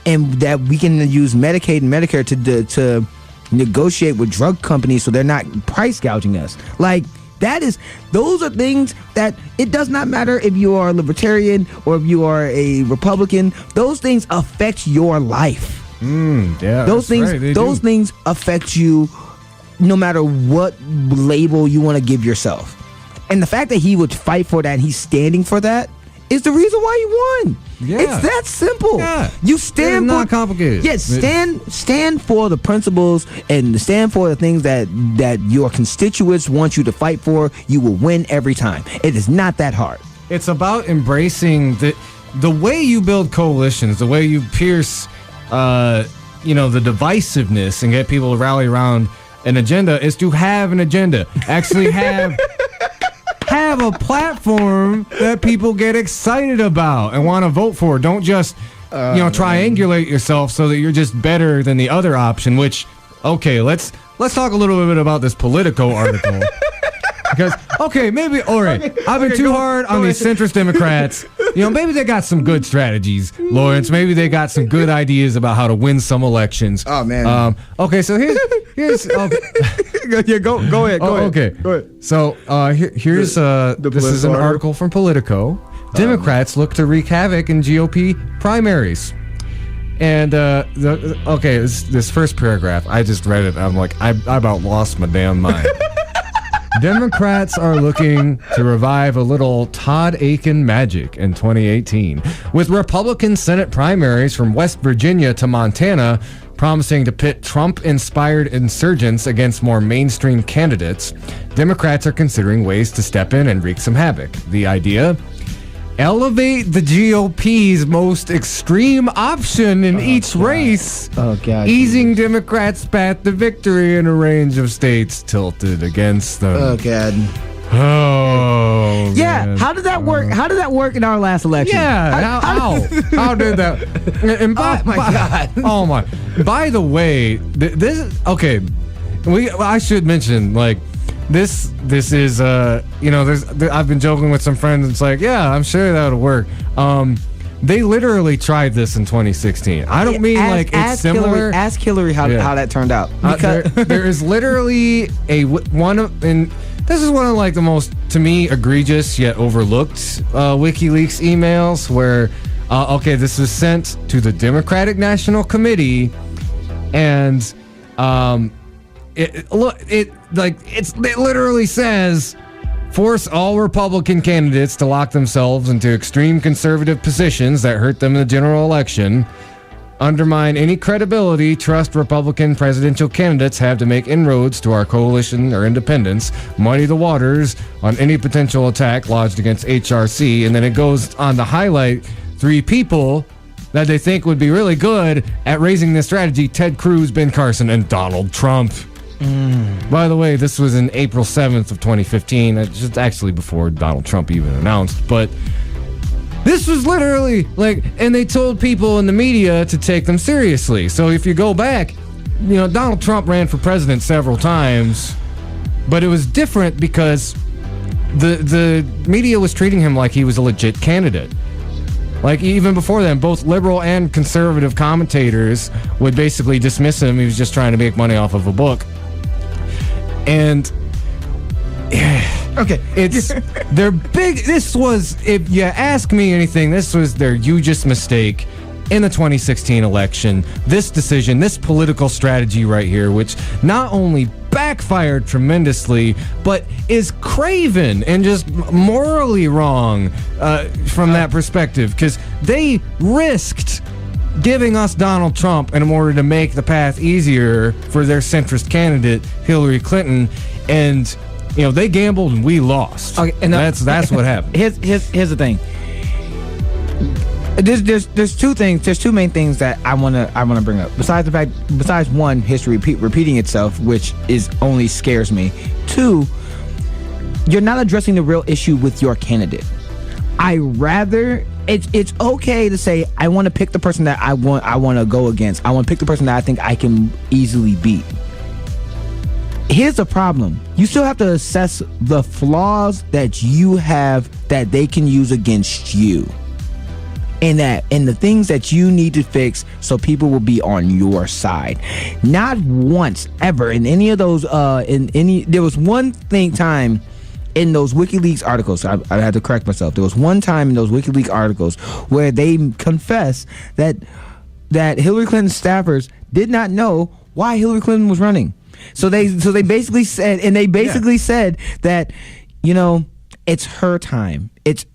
and that we can use Medicaid and Medicare to negotiate with drug companies so they're not price gouging us. Like, Those are things that it does not matter if you are a libertarian or if you are a Republican. Those things affect your life. Yeah, those things affect you no matter what label you want to give yourself. And the fact that he would fight for that and he's standing for that is the reason why he won. Yeah. It's that simple. Yeah. You stand it's for not complicated. Yeah, stand for the principles and stand for the things that your constituents want you to fight for. You will win every time. It is not that hard. It's about embracing the way you build coalitions, the way you pierce the divisiveness and get people to rally around an agenda is to have an agenda. Actually have a platform that people get excited about and want to vote for. Don't just triangulate yourself so that you're just better than the other option, which let's talk a little bit about this Politico article. Because, maybe, all right, I've been too hard on these centrist Democrats. Maybe they got some good strategies, Lawrence. Maybe they got some good ideas about how to win some elections. Oh, man. So here's yeah, go ahead. Okay. Go ahead. So here's this is an article from Politico. Democrats look to wreak havoc in GOP primaries. And this first paragraph, I just read it. I'm like, I about lost my damn mind. Democrats are looking to revive a little Todd Aiken magic in 2018, with Republican Senate primaries from West Virginia to Montana promising to pit Trump-inspired insurgents against more mainstream candidates. Democrats are considering ways to step in and wreak some havoc. The idea? Elevate the GOP's most extreme option in each race, easing Democrats' path to victory in a range of states tilted against them. Oh, God. Oh, yeah. man. How did that work? How did that work in our last election? Yeah. How did that? And oh my God. Oh my. By the way, this okay. I should mention This is I've been joking with some friends. It's like, yeah, I'm sure that would work. They literally tried this in 2016. I don't mean it's similar. Ask Hillary how that turned out. There is literally this is one of the most, to me, egregious yet overlooked WikiLeaks emails where this was sent to the Democratic National Committee, and it literally says, force all Republican candidates to lock themselves into extreme conservative positions that hurt them in the general election, undermine any credibility trust Republican presidential candidates have to make inroads to our coalition or independence, muddy the waters on any potential attack lodged against HRC, and then it goes on to highlight 3 people that they think would be really good at raising this strategy: Ted Cruz, Ben Carson, and Donald Trump. By the way, this was in April 7th of 2015. It's actually before Donald Trump even announced, but this was literally and they told people in the media to take them seriously. So if you go back, Donald Trump ran for president several times, but it was different because the media was treating him like he was a legit candidate. Even before then, both liberal and conservative commentators would basically dismiss him. He was just trying to make money off of a book. And it's their big. This was, if you ask me anything, this was their hugest mistake in the 2016 election. This decision, this political strategy right here, which not only backfired tremendously, but is craven and just morally wrong from that perspective, because they risked giving us Donald Trump in order to make the path easier for their centrist candidate, Hillary Clinton, and they gambled and we lost. Okay, and that's what happened. Here's the thing. There's 2 things. There's 2 main things that I wanna bring up. Besides one, history repeating itself, which only scares me. 2, you're not addressing the real issue with your candidate. It's okay to say, I want to pick the person that I want to go against. I want to pick the person that I think I can easily beat. Here's the problem. You still have to assess the flaws that you have that they can use against you. And the things that you need to fix so people will be on your side. Not once ever in any of those there was one time in those WikiLeaks articles, I had to correct myself. There was one time in those WikiLeaks articles where they confessed that Hillary Clinton's staffers did not know why Hillary Clinton was running. So they basically said, said that, you know, it's her time. It's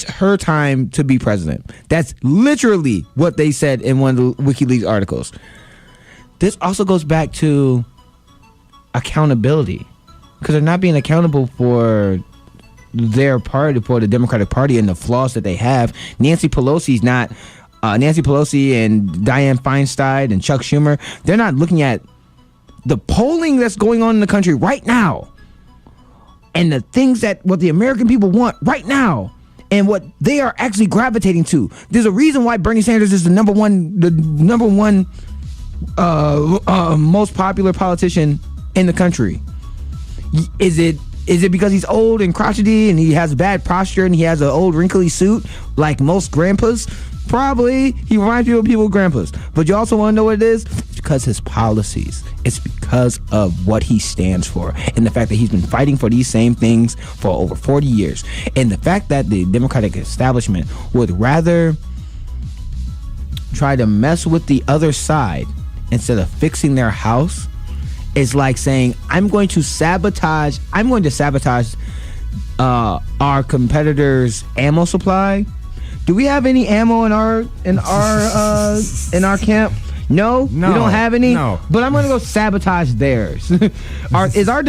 her time to be president. That's literally what they said in one of the WikiLeaks articles. This also goes back to accountability, because they're not being accountable for their party, for the Democratic Party and the flaws that they have. Nancy Pelosi and Dianne Feinstein and Chuck Schumer, they're not looking at the polling that's going on in the country right now and the things what the American people want right now and what they are actually gravitating to. There's a reason why Bernie Sanders is the number one most popular politician in the country. Is it because he's old and crotchety and he has bad posture and he has an old wrinkly suit like most grandpas? Probably. He reminds you of people with grandpas. But you also want to know what it is? It's because his policies. It's because of what he stands for and the fact that he's been fighting for these same things for over 40 years. And the fact that the Democratic establishment would rather try to mess with the other side instead of fixing their house is like saying, I'm going to sabotage our competitors' ammo supply. Do we have any ammo in our camp? No, we don't have any. No. But I'm gonna go sabotage theirs. Is our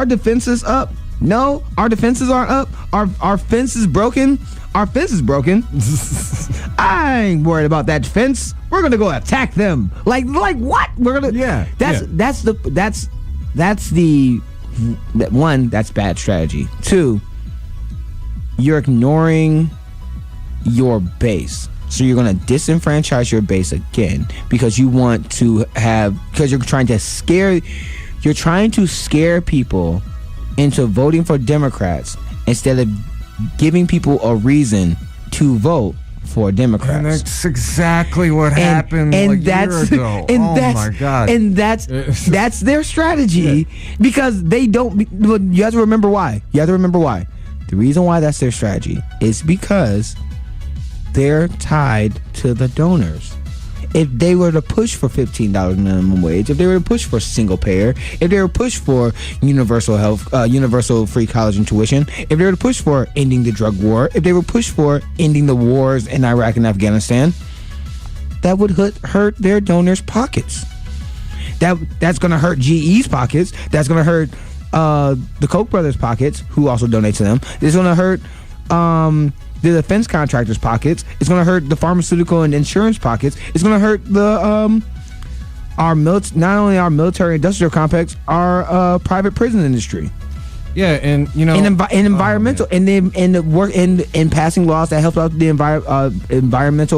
defenses up? No, our defenses aren't up. Our fence is broken. Our fence is broken. I ain't worried about that fence. We're gonna go attack them. Like what? We're gonna. That's bad strategy. 2, you're ignoring your base. So you're going to disenfranchise your base again because you're trying to scare people into voting for Democrats instead of giving people a reason to vote for Democrats. And that's exactly what happened a year ago. My God. And that's their strategy because they don't. You have to remember why. The reason why that's their strategy is because they're tied to the donors. If they were to push for $15 minimum wage, if they were to push for single payer, if they were to push for universal health, universal free college and tuition, if they were to push for ending the drug war, if they were to push for ending the wars in Iraq and Afghanistan, that would hurt their donors' pockets. That's going to hurt GE's pockets. That's going to hurt the Koch brothers' pockets, who also donate to them. It's going to hurt the defense contractors' pockets. It's going to hurt the pharmaceutical and insurance pockets. It's going to hurt the not only our military industrial complex, our private prison industry. Yeah, and you know, in environmental, in passing laws that help out the our environment.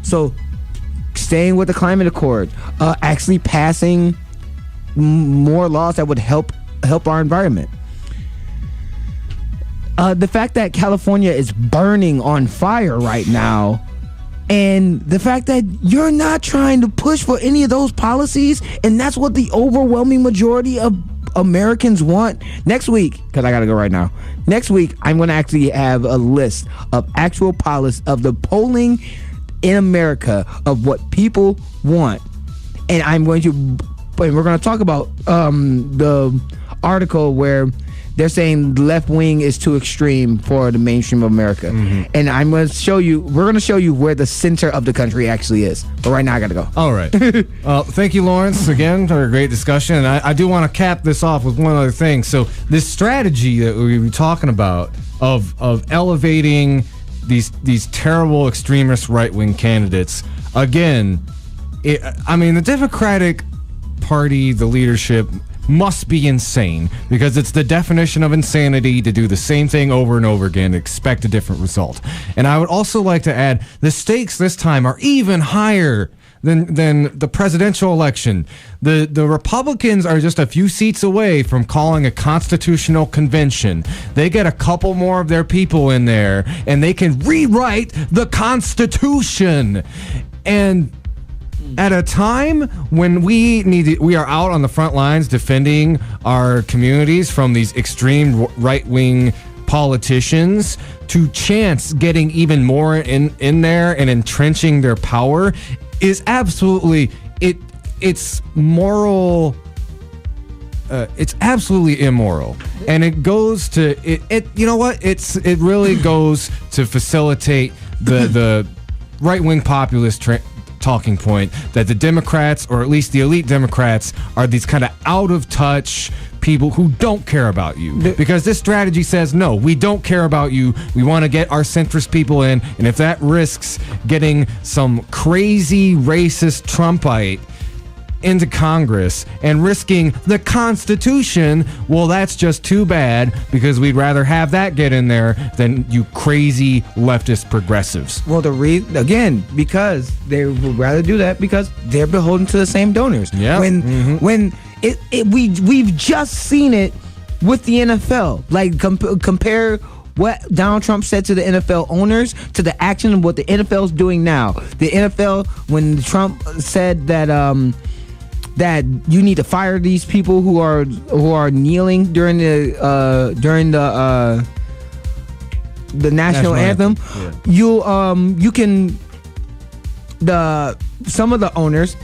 So, staying with the climate accord, actually passing more laws that would help our environment. The fact that California is burning on fire right now, and the fact that you're not trying to push for any of those policies, and that's what the overwhelming majority of Americans want. Next week, because I gotta go right now. Next week, I'm going to actually have a list of actual policies of the polling in America of what people want, and we're going to talk about the article where they're saying the left wing is too extreme for the mainstream of America. Mm-hmm. And we're going to show you where the center of the country actually is. But right now I got to go. All right. Thank you, Lawrence, again for a great discussion. And I do want to cap this off with one other thing. So this strategy that we were talking about of elevating these terrible extremist right-wing candidates, again, the Democratic Party, the leadership, must be insane, because it's the definition of insanity to do the same thing over and over again and expect a different result. And I would also like to add, the stakes this time are even higher than the presidential election. The Republicans are just a few seats away from calling a constitutional convention. They get a couple more of their people in there, and they can rewrite the Constitution. And at a time when we are out on the front lines defending our communities from these extreme right-wing politicians, to chance getting even more in there and entrenching their power is absolutely it's moral. It's absolutely immoral, and it goes to it. You know what? It really goes to facilitate the right-wing populist talking point that the Democrats, or at least the elite Democrats, are these kind of out-of-touch people who don't care about you. Because this strategy says, no, we don't care about you. We want to get our centrist people in, and if that risks getting some crazy racist Trumpite into Congress and risking the Constitution, well, that's just too bad, because we'd rather have that get in there than you crazy leftist progressives. Well, again, because they would rather do that because they're beholden to the same donors. Yeah. When we've just seen it with the NFL. Like compare what Donald Trump said to the NFL owners to the action of what the NFL is doing now. The NFL, when Trump said that you need to fire these people who are kneeling during the national anthem. Yeah. You can some of the owners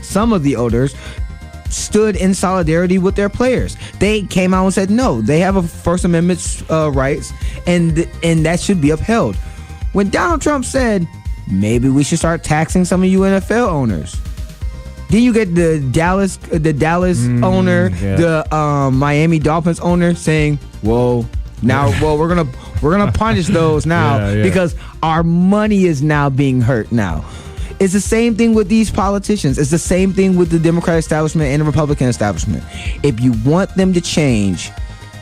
stood in solidarity with their players. They came out and said no, they have a First Amendment rights, and that should be upheld. When Donald Trump said maybe we should start taxing some of you NFL owners, then you get the Dallas owner, the Miami Dolphins owner saying, we're gonna punish those now because our money is now being hurt now. It's the same thing with these politicians. It's the same thing with the Democratic establishment and the Republican establishment. If you want them to change,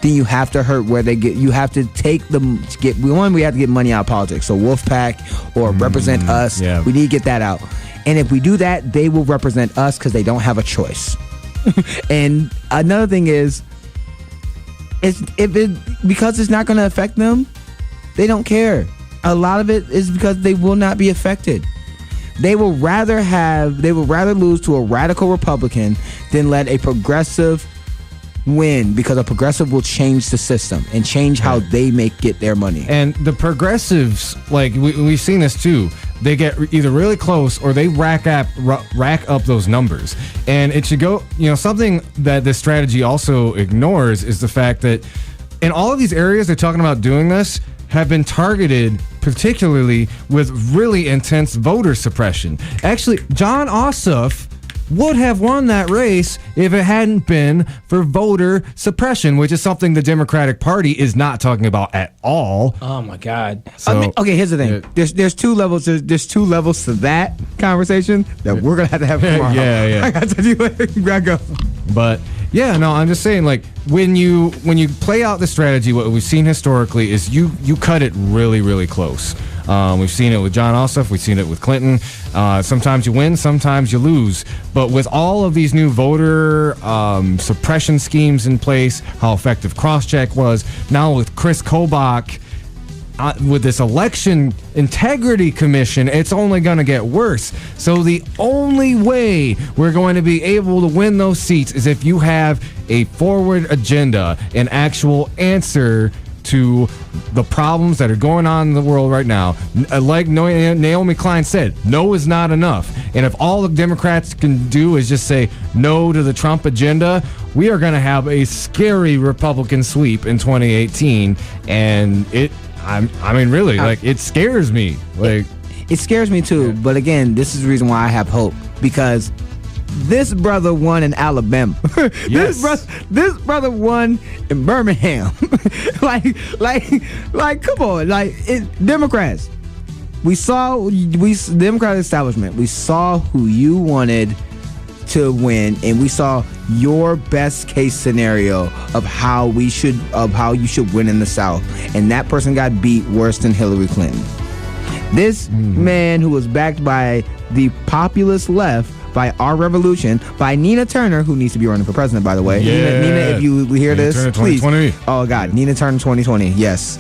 then you have to hurt where they get. You have to take them to get. We have to get money out of politics. So Wolfpack or Represent Us. Yeah. We need to get that out. And if we do that, they will represent us because they don't have a choice. And another thing is, because it's not going to affect them, they don't care. A lot of it is because they will not be affected. They will rather lose to a radical Republican than let a progressive win, because a progressive will change the system and change how they get their money. And the progressives, like we've seen this too, they get either really close or they rack up those numbers. And it should go, something that this strategy also ignores is the fact that in all of these areas they're talking about doing this have been targeted particularly with really intense voter suppression. Actually, John Ossoff would have won that race if it hadn't been for voter suppression, which is something the Democratic Party is not talking about at all. Oh my God! So, okay, here's the thing. There's two levels. There's two levels to that conversation that we're gonna have tomorrow. Yeah. I got to do it. Gotta go. But yeah, no, I'm just saying, like, when you play out the strategy, what we've seen historically is you cut it really, really close. We've seen it with John Ossoff. We've seen it with Clinton. Sometimes you win, sometimes you lose. But with all of these new voter suppression schemes in place, how effective crosscheck was, now with Chris Kobach, with this election integrity commission, it's only going to get worse. So the only way we're going to be able to win those seats is if you have a forward agenda, an actual answer to the problems that are going on in the world right now. Like Naomi Klein said, no is not enough. And if all the Democrats can do is just say no to the Trump agenda, we are going to have a scary Republican sweep in 2018. And it scares me. It scares me too. Yeah. But again, this is the reason why I have hope, because this brother won in Alabama. Yes. This brother won in Birmingham. Come on, Democrats. The Democratic establishment. We saw who you wanted to win, and we saw your best case scenario of how you should win in the South, and that person got beat worse than Hillary Clinton. This man who was backed by the populist left, by Our Revolution, by Nina Turner, who needs to be running for president, by the way. Yeah. Nina, if you hear Nina this, please. Oh God, Nina Turner 2020. Yes.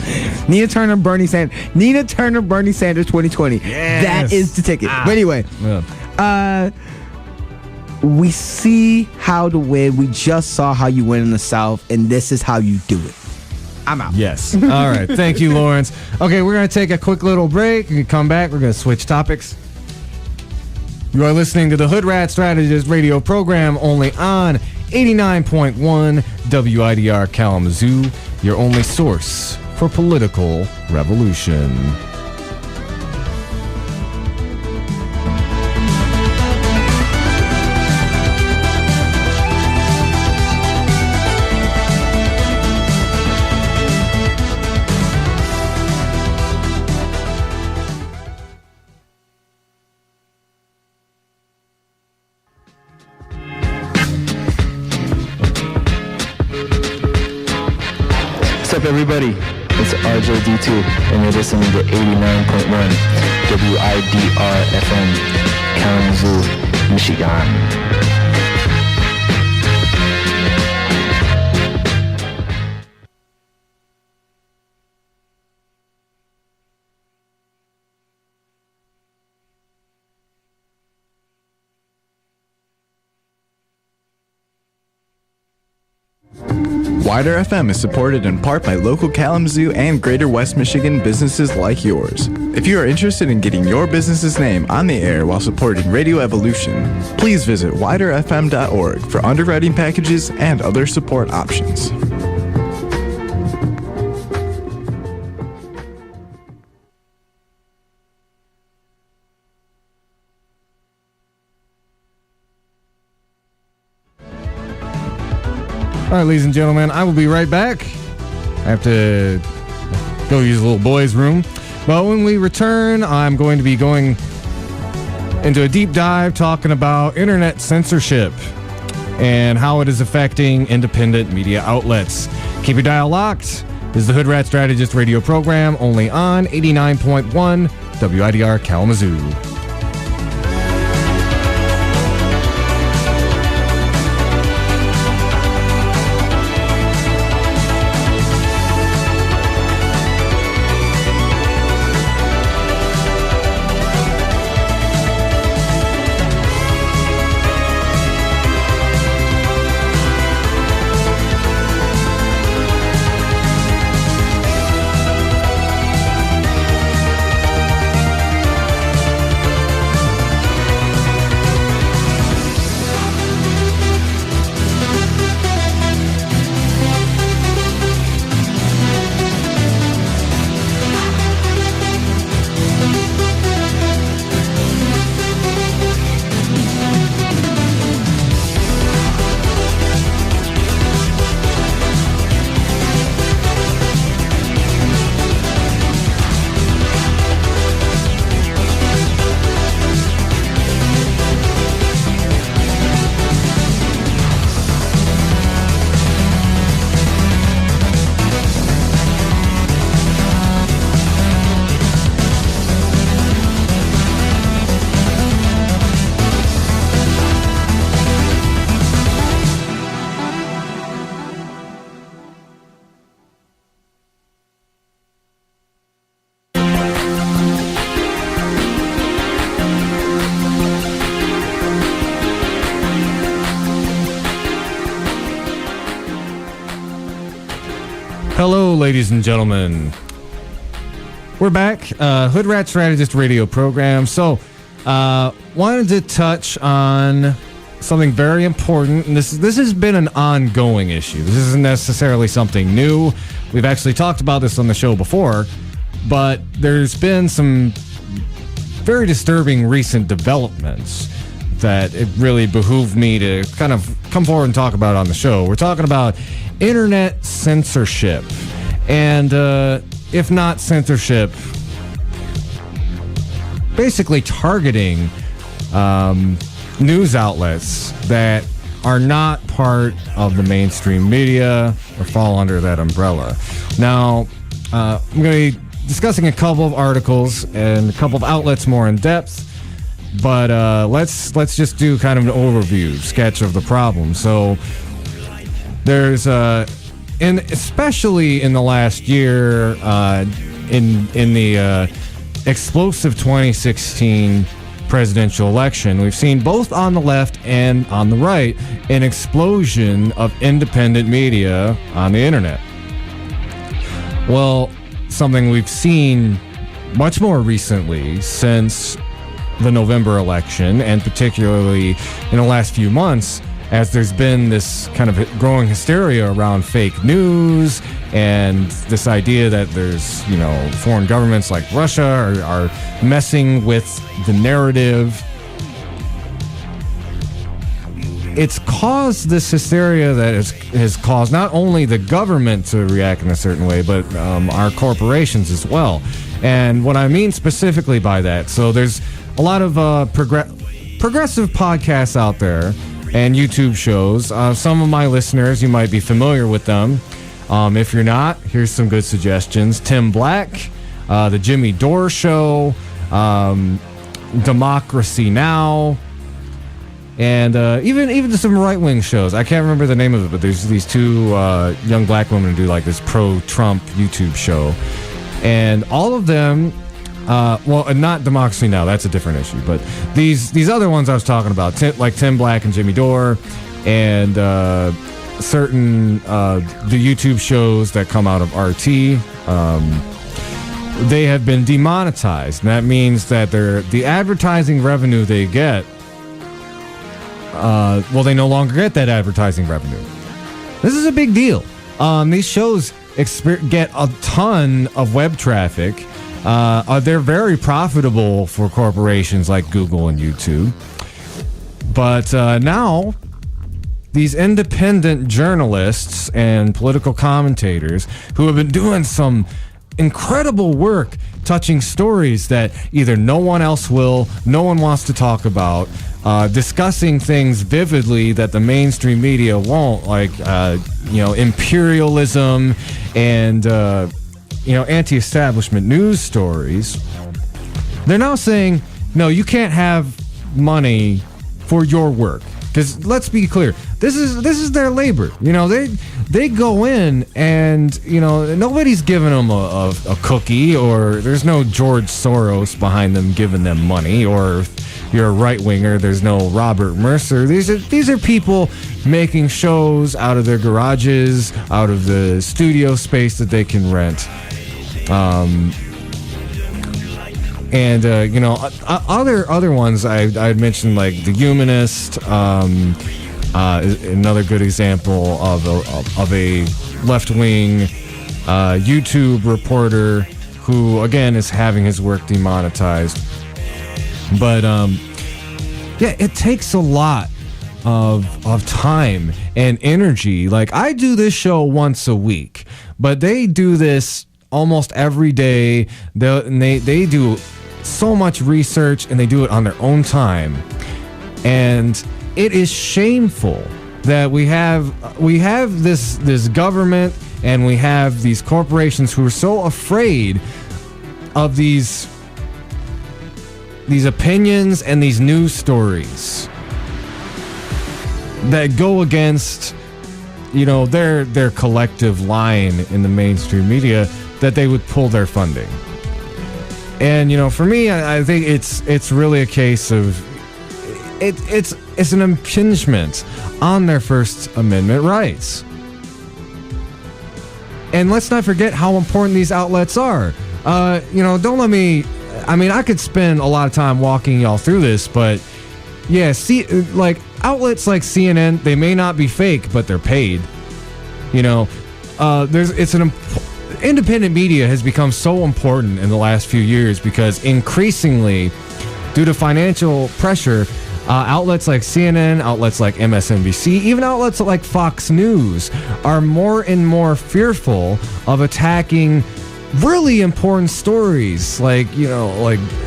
Nina Turner, Bernie Sanders 2020. Yes. That is the ticket. But anyway, We see how to win. We just saw how you win in the South, and this is how you do it. I'm out. Yes. All right. Thank you, Lawrence. Okay, we're going to take a quick little break. We can come back. We're going to switch topics. You are listening to the Hoodrat Strategist radio program only on 89.1 WIDR Kalamazoo, your only source for political revolution. What's up, everybody? It's RJD2, and you're listening to 89.1 WIDR FM, Kalamazoo, Michigan. WIDR FM is supported in part by local Kalamazoo and Greater West Michigan businesses like yours. If you are interested in getting your business's name on the air while supporting Radio Evolution, please visit widerfm.org for underwriting packages and other support options. All right, ladies and gentlemen, I will be right back. I have to go use the little boys' room. But when we return, I'm going to be going into a deep dive talking about internet censorship and how it is affecting independent media outlets. Keep your dial locked. This is the Hoodrat Strategist radio program only on 89.1 WIDR Kalamazoo. Hello, ladies and gentlemen. We're back. Hoodrat Strategist radio program. So, wanted to touch on something very important. And this has been an ongoing issue. This isn't necessarily something new. We've actually talked about this on the show before, but there's been some very disturbing recent developments that it really behooved me to kind of come forward and talk about on the show. We're talking about internet censorship. And if not censorship, basically targeting news outlets that are not part of the mainstream media or fall under that umbrella. Now, I'm going to be discussing a couple of articles and a couple of outlets more in depth, but let's just do kind of an overview, sketch of the problem. So there's and especially in the last year, in the explosive 2016 presidential election, we've seen both on the left and on the right an explosion of independent media on the internet. Well, something we've seen much more recently since the November election, and particularly in the last few months, as there's been this kind of growing hysteria around fake news and this idea that there's, foreign governments like Russia are messing with the narrative. It's caused this hysteria that has caused not only the government to react in a certain way, but our corporations as well. And what I mean specifically by that, so there's a lot of progressive podcasts out there and YouTube shows. Some of my listeners, you might be familiar with them. If you're not, here's some good suggestions. Tim Black, The Jimmy Dore Show, Democracy Now!, and even some right-wing shows. I can't remember the name of it, but there's these two young black women who do like this pro-Trump YouTube show. And all of them, not Democracy Now!, that's a different issue, but these other ones I was talking about, like Tim Black and Jimmy Dore, and certain the YouTube shows that come out of RT, they have been demonetized. And that means that the advertising revenue they get, they no longer get that advertising revenue. This is a big deal. These shows get a ton of web traffic. They're very profitable for corporations like Google and YouTube. But now, these independent journalists and political commentators who have been doing some incredible work touching stories that either no one else will, no one wants to talk about, discussing things vividly that the mainstream media won't, like imperialism and anti-establishment news stories. They're now saying, no, you can't have money for your work. Because let's be clear, this is their labor. They go in and nobody's giving them a cookie, or there's no George Soros behind them giving them money, or if you're a right winger, there's no Robert Mercer. These are people making shows out of their garages, out of the studio space that they can rent. Other ones I'd mentioned, like The Humanist, another good example of a left-wing YouTube reporter who, again, is having his work demonetized. But it takes a lot of time and energy. Like, I do this show once a week, but they do this almost every day. They do so much research, and they do it on their own time. And it is shameful that we have this government, and we have these corporations who are so afraid of these opinions and these news stories that go against their collective line in the mainstream media, that they would pull their funding. And for me, I think it's really a case of it's an impingement on their First Amendment rights. And let's not forget how important these outlets are. Don't let me. I mean, I could spend a lot of time walking y'all through this, but yeah, outlets like CNN, they may not be fake, but they're paid. Independent media has become so important in the last few years because increasingly, due to financial pressure, outlets like CNN, outlets like MSNBC, even outlets like Fox News are more and more fearful of attacking really important stories like DAPL,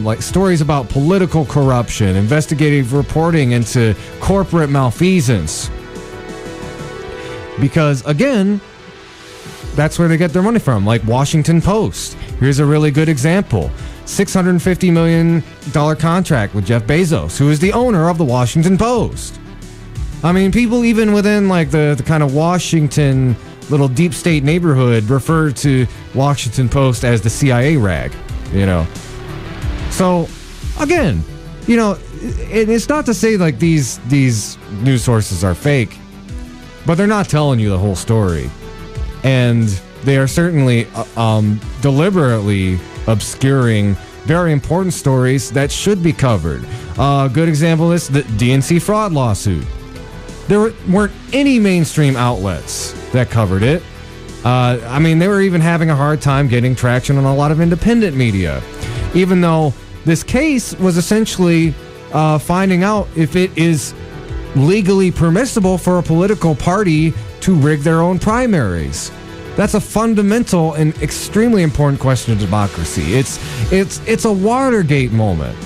like stories about political corruption, investigative reporting into corporate malfeasance. Because, again, that's where they get their money from. Like Washington Post. Here's a really good example. $650 million contract with Jeff Bezos, who is the owner of the Washington Post. I mean, people even within like the kind of Washington little deep state neighborhood refer to Washington Post as the CIA rag, So, again, it's not to say like these news sources are fake, but they're not telling you the whole story. And they are certainly deliberately obscuring very important stories that should be covered. A good example is the DNC fraud lawsuit. There weren't any mainstream outlets that covered it. They were even having a hard time getting traction on a lot of independent media, even though this case was essentially finding out if it is legally permissible for a political party to rig their own primaries. That's a fundamental and extremely important question of democracy. It's a Watergate moment.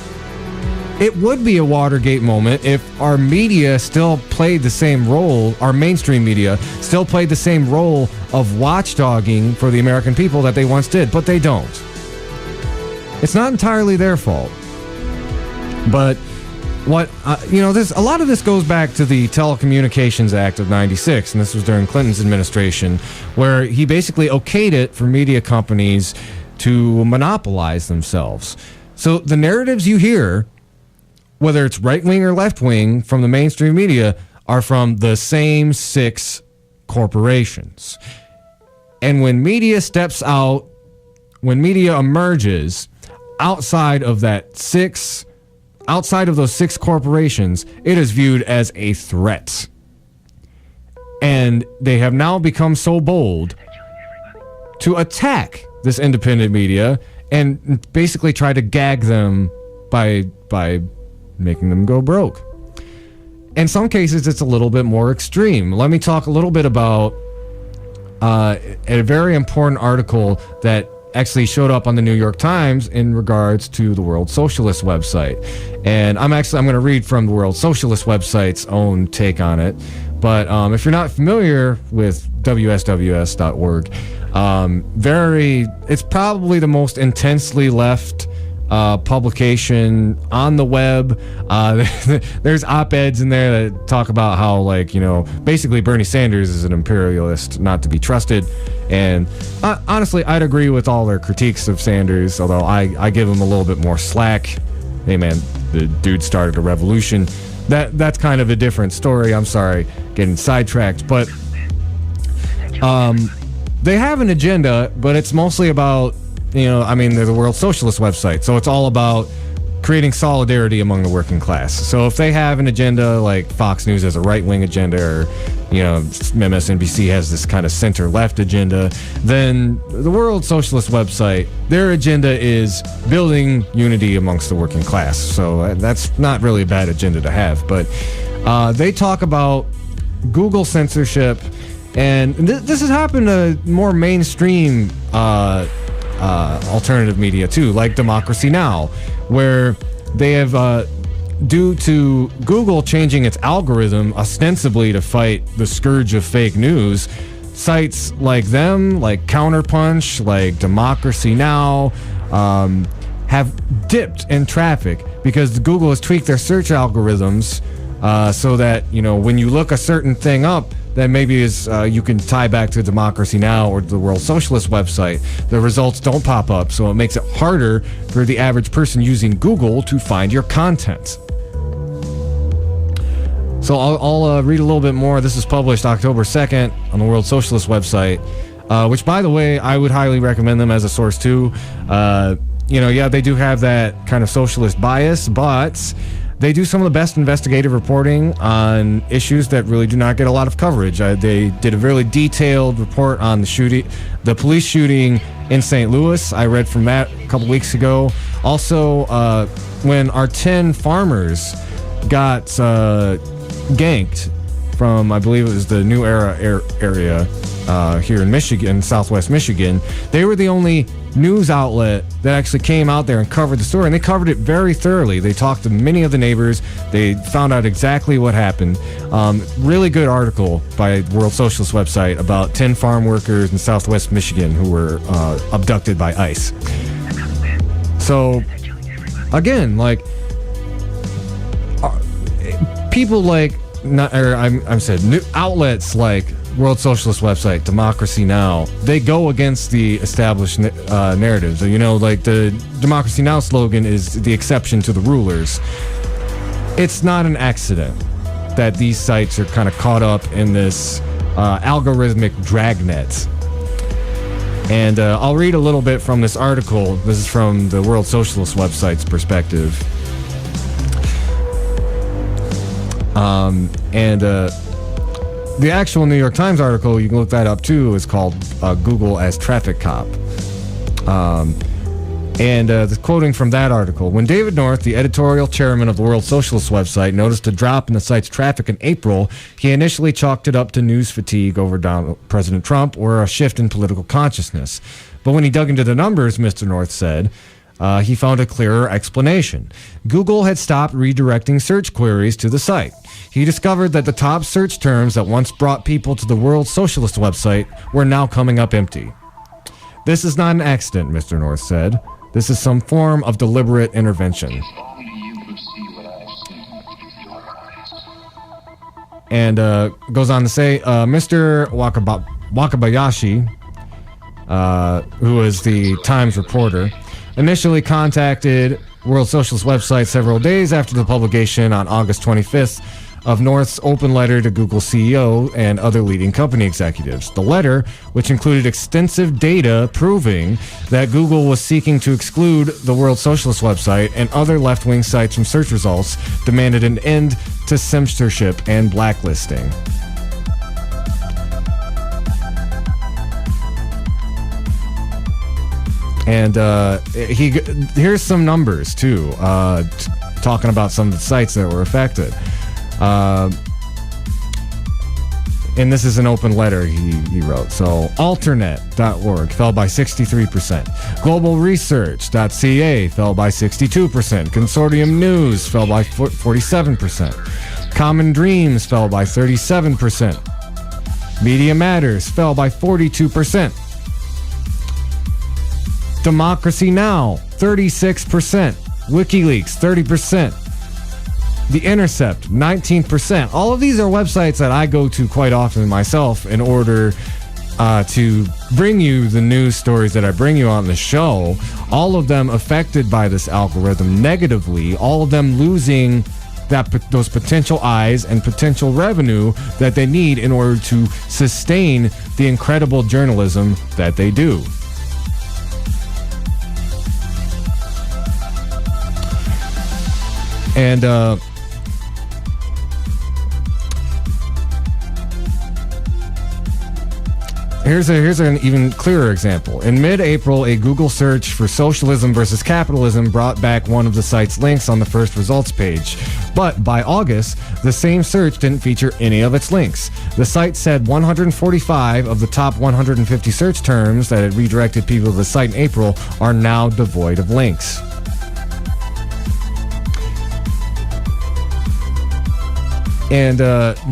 It would be a Watergate moment if our media still played the same role, our mainstream media still played the same role of watchdogging for the American people that they once did, but they don't. It's not entirely their fault. But a lot of this goes back to the Telecommunications Act of 96, and this was during Clinton's administration, where he basically okayed it for media companies to monopolize themselves. So the narratives you hear, whether it's right-wing or left-wing from the mainstream media, are from the same 6 corporations. And when media emerges outside of those 6 corporations, it is viewed as a threat. And they have now become so bold to attack this independent media and basically try to gag them by making them go broke. In some cases, it's a little bit more extreme. Let me talk a little bit about a very important article that actually showed up on the New York Times in regards to the World Socialist website. And I'm going to read from the World Socialist website's own take on it. But if you're not familiar with WSWS.org, it's probably the most intensely left publication on the web. There's op-eds in there that talk about how, basically Bernie Sanders is an imperialist not to be trusted. And honestly, I'd agree with all their critiques of Sanders, although I give him a little bit more slack. Hey man, the dude started a revolution. That's kind of a different story. I'm sorry, getting sidetracked. But they have an agenda, but it's mostly about they're the World Socialist website, so it's all about creating solidarity among the working class. So if they have an agenda like Fox News has a right-wing agenda, or MSNBC has this kind of center-left agenda, then the World Socialist website, their agenda is building unity amongst the working class. So that's not really a bad agenda to have. But they talk about Google censorship, and this has happened to more mainstream alternative media too, like Democracy Now!, where they have, due to Google changing its algorithm ostensibly to fight the scourge of fake news, sites like them, like Counterpunch, like Democracy Now!, have dipped in traffic because Google has tweaked their search algorithms so that, when you look a certain thing up, that maybe is you can tie back to Democracy Now! Or the World Socialist website, the results don't pop up, so it makes it harder for the average person using Google to find your content. So I'll read a little bit more. This is published October 2nd on the World Socialist website, which, by the way, I would highly recommend them as a source too. They do have that kind of socialist bias, but they do some of the best investigative reporting on issues that really do not get a lot of coverage. They did a really detailed report on the police shooting in St. Louis. I read from that a couple weeks ago. Also, when our 10 farmers got ganked from, I believe it was the New Era area here in Michigan, Southwest Michigan, they were the only news outlet that actually came out there and covered the story, and they covered it very thoroughly. They talked to many of the neighbors. They found out exactly what happened. Really good article by the World Socialist website about 10 farm workers in Southwest Michigan who were abducted by ICE. So, again, people like, outlets like World Socialist website, Democracy Now!, they go against the established narratives. You know, like the Democracy Now! Slogan is the exception to the rulers. It's not an accident that these sites are kind of caught up in this algorithmic dragnet. And I'll read a little bit from this article. This is from the World Socialist website's perspective. The actual New York Times article, you can look that up too, is called Google as Traffic Cop. The quoting from that article, when David North, the editorial chairman of the World Socialist website, noticed a drop in the site's traffic in April, he initially chalked it up to news fatigue over President Trump or a shift in political consciousness. But when he dug into the numbers, Mr. North said, he found a clearer explanation. Google had stopped redirecting search queries to the site. He discovered that the top search terms that once brought people to the World Socialist website were now coming up empty. This is not an accident, Mr. North said. This is some form of deliberate intervention. And goes on to say, Mr. Wakabayashi, who is the Times reporter, initially contacted World Socialist website several days after the publication on August 25th of North's open letter to Google CEO and other leading company executives. The letter, which included extensive data proving that Google was seeking to exclude the World Socialist website and other left-wing sites from search results, demanded an end to censorship and blacklisting. And here's some numbers, too, talking about some of the sites that were affected. And this is an open letter he wrote. So, Alternet.org fell by 63%. Globalresearch.ca fell by 62%. Consortium News fell by 47%. Common Dreams fell by 37%. Media Matters fell by 42%. Democracy Now! 36%. WikiLeaks 30%. The Intercept, 19%. All of these are websites that I go to quite often myself in order to bring you the news stories that I bring you on the show. All of them affected by this algorithm negatively. All of them losing those potential eyes and potential revenue that they need in order to sustain the incredible journalism that they do. And here's an even clearer example. In mid-April, a Google search for socialism versus capitalism brought back one of the site's links on the first results page. But by August, the same search didn't feature any of its links. The site said 145 of the top 150 search terms that had redirected people to the site in April are now devoid of links. And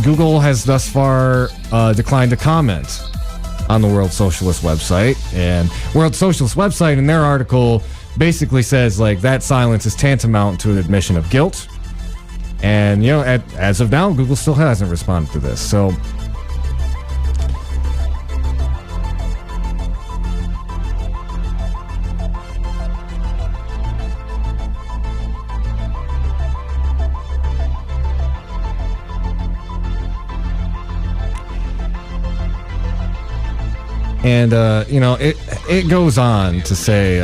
Google has thus far declined to comment on the World Socialist website. And World Socialist website in their article basically says like that silence is tantamount to an admission of guilt. And, you know, as of now, Google still hasn't responded to this. So and, you know, it goes on to say,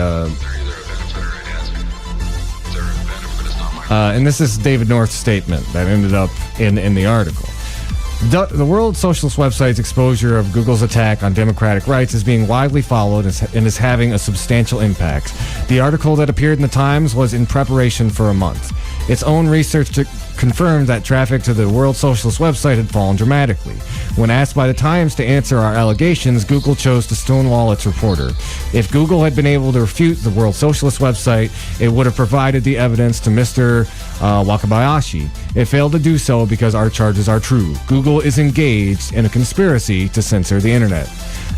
and this is David North's statement that ended up in the article. The World Socialist website's exposure of Google's attack on democratic rights is being widely followed and is having a substantial impact. The article that appeared in the Times was in preparation for a month. Its own research confirmed that traffic to the World Socialist website had fallen dramatically. When asked by the Times to answer our allegations, Google chose to stonewall its reporter. If Google had been able to refute the World Socialist website, it would have provided the evidence to Mr. Wakabayashi. It failed to do so because our charges are true. Google is engaged in a conspiracy to censor the internet.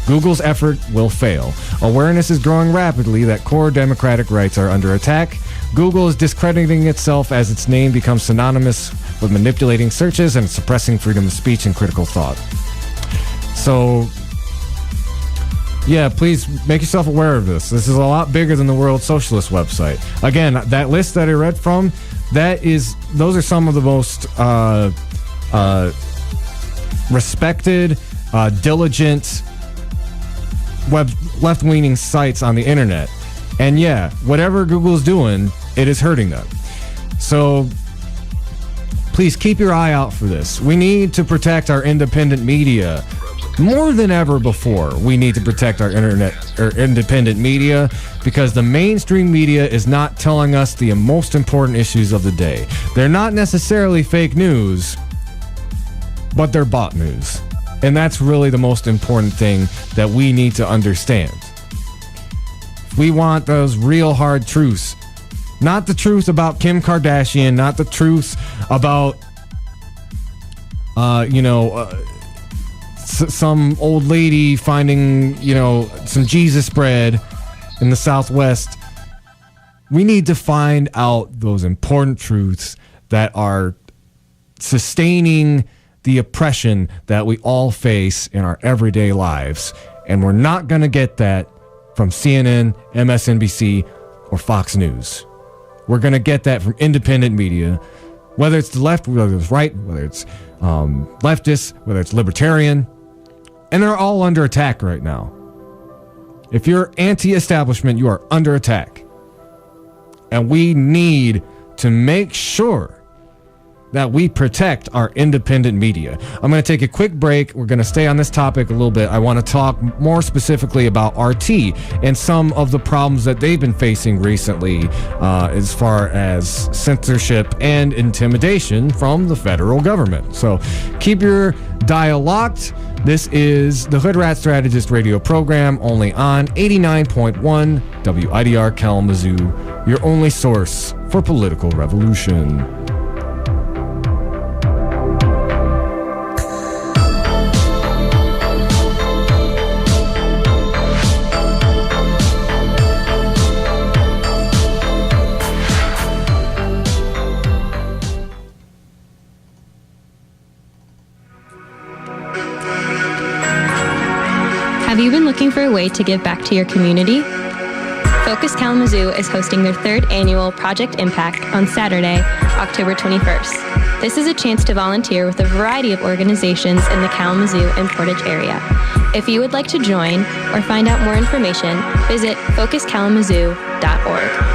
Google's effort will fail. Awareness is growing rapidly that core democratic rights are under attack. Google is discrediting itself as its name becomes synonymous with manipulating searches and suppressing freedom of speech and critical thought. So, yeah, please make yourself aware of this. This is a lot bigger than the World Socialist website. Again, that list that I read from, those are some of the most respected, diligent left-leaning sites on the internet. And yeah, whatever Google's doing, it is hurting them. So please keep your eye out for this. We need to protect our independent media. More than ever before, we need to protect our independent media, because the mainstream media is not telling us the most important issues of the day. They're not necessarily fake news, but they're bot news. And that's really the most important thing that we need to understand. We want those real hard truths. Not the truth about Kim Kardashian, not the truth about, some old lady finding, some Jesus bread in the Southwest. We need to find out those important truths that are sustaining the oppression that we all face in our everyday lives. And we're not going to get that from CNN, MSNBC, or Fox News. We're going to get that from independent media, whether it's the left, whether it's right, whether it's leftist, whether it's libertarian. And they're all under attack right now. If you're anti-establishment, you are under attack. And we need to make sure that we protect our independent media. I'm going to take a quick break. We're going to stay on this topic a little bit. I want to talk more specifically about RT and some of the problems that they've been facing recently as far as censorship and intimidation from the federal government. So keep your dial locked. This is the Hoodrat Strategist radio program, only on 89.1 WIDR Kalamazoo, your only source for political revolution. Have you been looking for a way to give back to your community? Focus Kalamazoo is hosting their third annual Project Impact on Saturday, October 21st. This is a chance to volunteer with a variety of organizations in the Kalamazoo and Portage area. If you would like to join or find out more information, visit focuskalamazoo.org.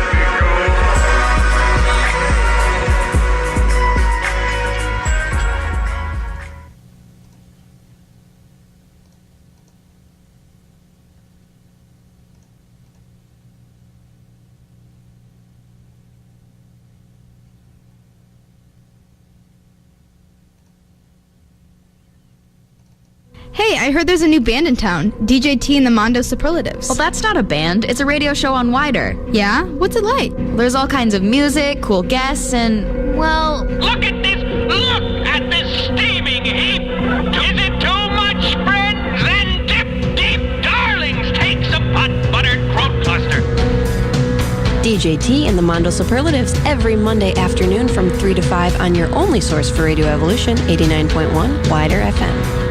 Hey, I heard there's a new band in town, DJ T and the Mondo Superlatives. Well, that's not a band. It's a radio show on Wider. Yeah? What's it like? There's all kinds of music, cool guests, and, well... Look at this! Look at this steaming heap! Is it too much, friends? Then dip deep, darlings! Take some hot-buttered throat cluster. DJ T and the Mondo Superlatives every Monday afternoon from 3 to 5 on your only source for Radio Evolution, 89.1 Wider FM.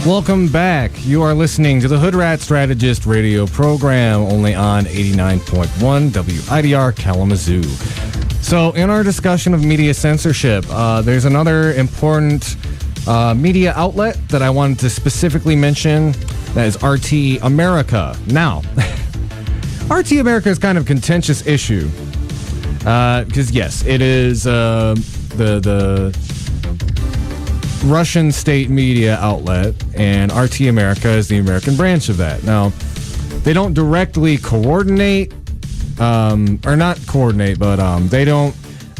Welcome back. You are listening to the Hoodrat Strategist radio program, only on 89.1 WIDR Kalamazoo. So, in our discussion of media censorship, there's another important media outlet that I wanted to specifically mention. That is RT America. Now, RT America is kind of a contentious issue. Because, yes, it is the Russian state media outlet, and RT America is the American branch of that. Now, they don't directly coordinate, or not coordinate, but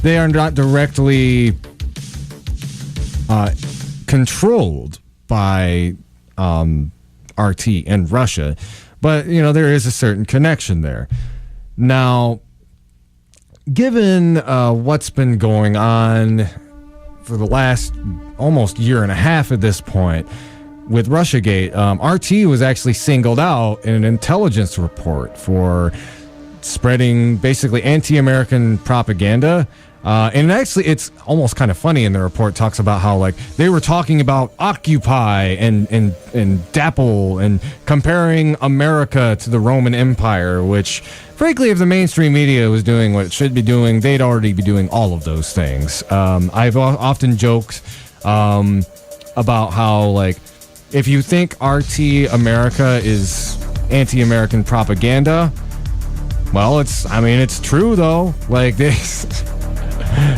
they are not directly controlled by RT in Russia, but, there is a certain connection there. Now, given what's been going on for the last almost year and a half at this point with Russiagate, RT was actually singled out in an intelligence report for spreading basically anti-American propaganda. And actually, it's almost kind of funny in the report, talks about how like they were talking about Occupy and Dapple and comparing America to the Roman Empire, which frankly, if the mainstream media was doing what it should be doing, they'd already be doing all of those things. I've often joked about how like if you think RT America is anti-American propaganda, well, it's true though. Like this.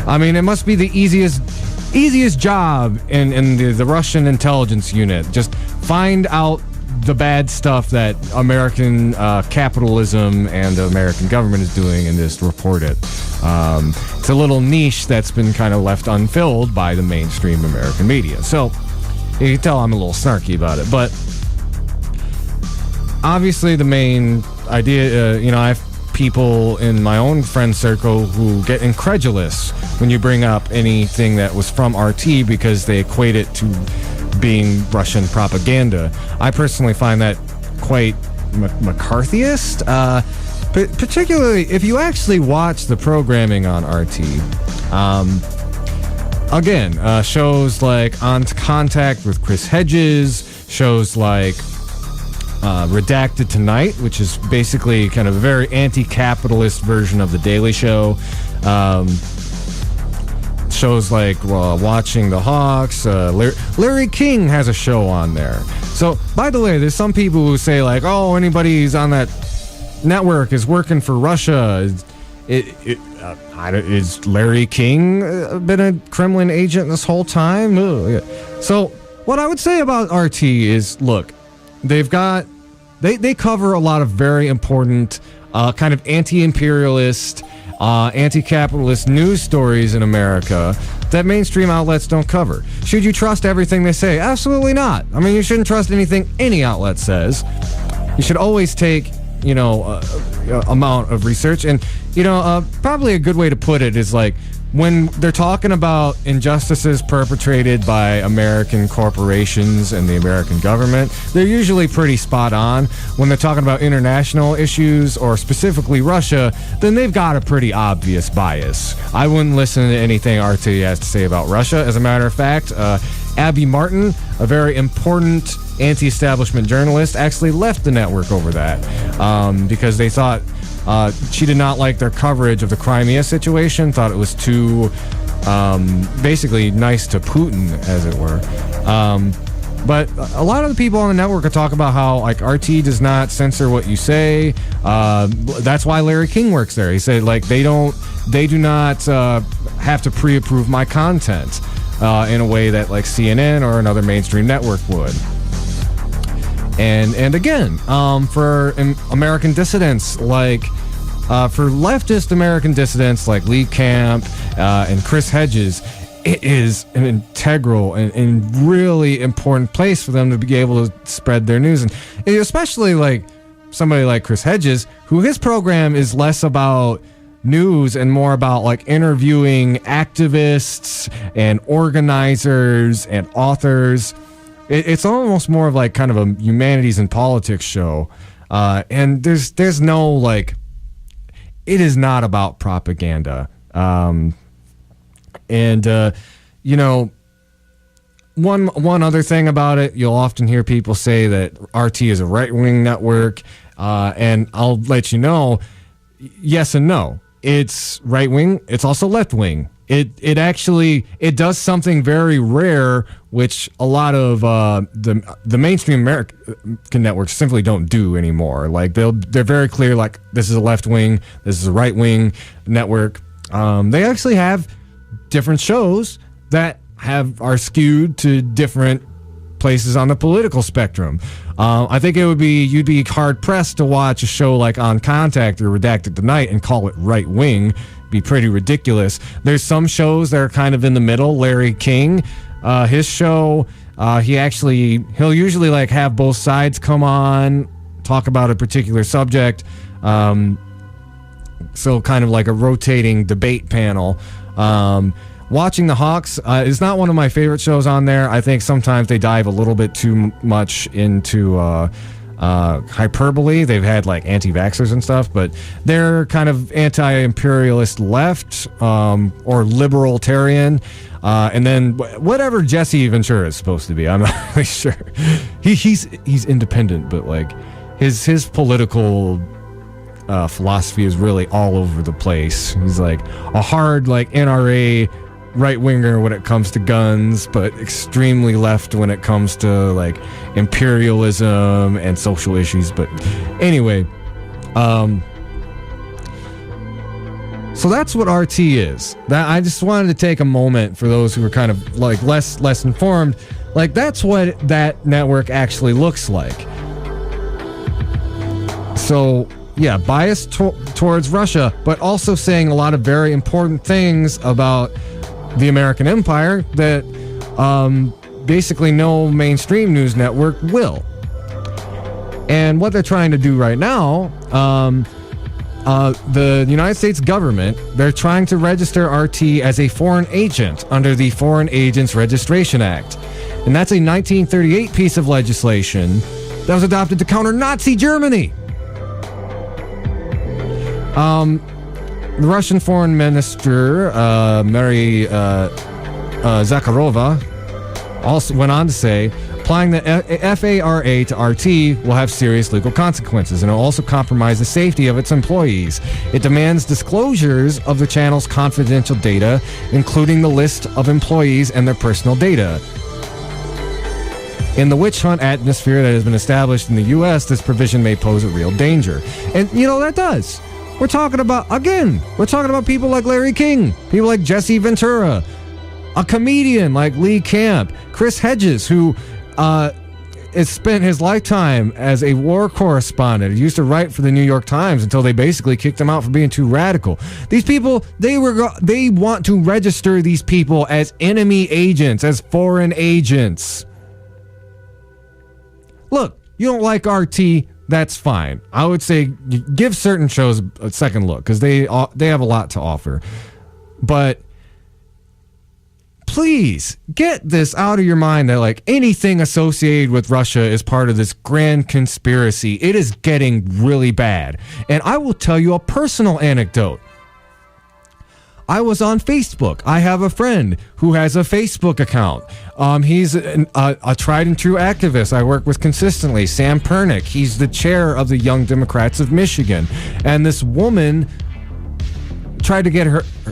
It must be the easiest job in the Russian intelligence unit. Just find out the bad stuff that American capitalism and the American government is doing and just report it. It's a little niche that's been kind of left unfilled by the mainstream American media. So you can tell I'm a little snarky about it. But obviously the main idea, I have people in my own friend circle who get incredulous when you bring up anything that was from RT because they equate it to being Russian propaganda. I personally find that quite McCarthyist, particularly if you actually watch the programming on RT. Again, shows like On Contact with Chris Hedges, shows like Redacted Tonight, which is basically kind of a very anti-capitalist version of The Daily Show. Shows like Watching the Hawks. Larry King has a show on there. So, by the way, there's some people who say like, oh, anybody who's on that network is working for Russia. Is Larry King been a Kremlin agent this whole time? Yeah. So, what I would say about RT is, look, they've got they cover a lot of very important kind of anti-imperialist, anti-capitalist news stories in America that mainstream outlets don't cover. Should you trust everything they say? Absolutely not. You shouldn't trust anything any outlet says. You should always take, amount of research. And, probably a good way to put it is like, when they're talking about injustices perpetrated by American corporations and the American government, they're usually pretty spot on. When they're talking about international issues or specifically Russia, then they've got a pretty obvious bias. I wouldn't listen to anything RT has to say about Russia. As a matter of fact, Abby Martin, a very important anti-establishment journalist, actually left the network over that because they thought she did not like their coverage of the Crimea situation, thought it was too basically nice to Putin, as it were. But a lot of the people on the network are talking about how like RT does not censor what you say. That's why Larry King works there. He said like they do not have to pre-approve my content in a way that like CNN or another mainstream network would. And again, for American dissidents, like for leftist American dissidents like Lee Camp and Chris Hedges, it is an integral and really important place for them to be able to spread their news. And especially like somebody like Chris Hedges, who his program is less about news and more about like interviewing activists and organizers and authors. It's almost more of like kind of a humanities and politics show. And there's no like, it is not about propaganda. one other thing about it, you'll often hear people say that RT is a right-wing network, and I'll let you know, yes and no. It's right-wing. It's also left-wing. It actually does something very rare, which a lot of the mainstream American networks simply don't do anymore. Like they're very clear. Like, this is a left-wing, this is a right-wing network. They actually have different shows that are skewed to different places on the political spectrum. I think you'd be hard pressed to watch a show like On Contact or Redacted Tonight and call it right wing. Be pretty ridiculous. There's some shows that are kind of in the middle. Larry King, his show, he'll usually like have both sides come on, talk about a particular subject. So kind of like a rotating debate panel. Watching the Hawks is not one of my favorite shows on there. I think sometimes they dive a little bit too much into hyperbole. They've had like anti-vaxxers and stuff, but they're kind of anti-imperialist left or libertarian. And then whatever Jesse Ventura is supposed to be, I'm not really sure. He's independent, but like his political philosophy is really all over the place. He's like a hard like NRA right-winger when it comes to guns, but extremely left when it comes to like imperialism and social issues. But anyway, so that's what RT is. That I just wanted to take a moment for those who are kind of like less informed. Like, that's what that network actually looks like. So yeah, biased towards Russia, but also saying a lot of very important things about the American empire that basically no mainstream news network will. And what they're trying to do right now, the United States government, they're trying to register RT as a foreign agent under the Foreign Agents Registration Act. And that's a 1938 piece of legislation that was adopted to counter Nazi Germany. The Russian Foreign Minister, Mary Zakharova, also went on to say, applying the FARA to RT will have serious legal consequences, and it will also compromise the safety of its employees. It demands disclosures of the channel's confidential data, including the list of employees and their personal data. In the witch hunt atmosphere that has been established in the U.S., this provision may pose a real danger. And, that does. We're talking about people like Larry King, people like Jesse Ventura, a comedian like Lee Camp, Chris Hedges, who has spent his lifetime as a war correspondent. He used to write for the New York Times until they basically kicked him out for being too radical. These people, they want to register these people as enemy agents, as foreign agents. Look, you don't like RT, that's fine. I would say give certain shows a second look because they have a lot to offer. But please get this out of your mind that like anything associated with Russia is part of this grand conspiracy. It is getting really bad. And I will tell you a personal anecdote. I was on Facebook. I have a friend who has a Facebook account. He's a tried and true activist I work with consistently, Sam Pernick. He's the chair of the Young Democrats of Michigan. And this woman tried to get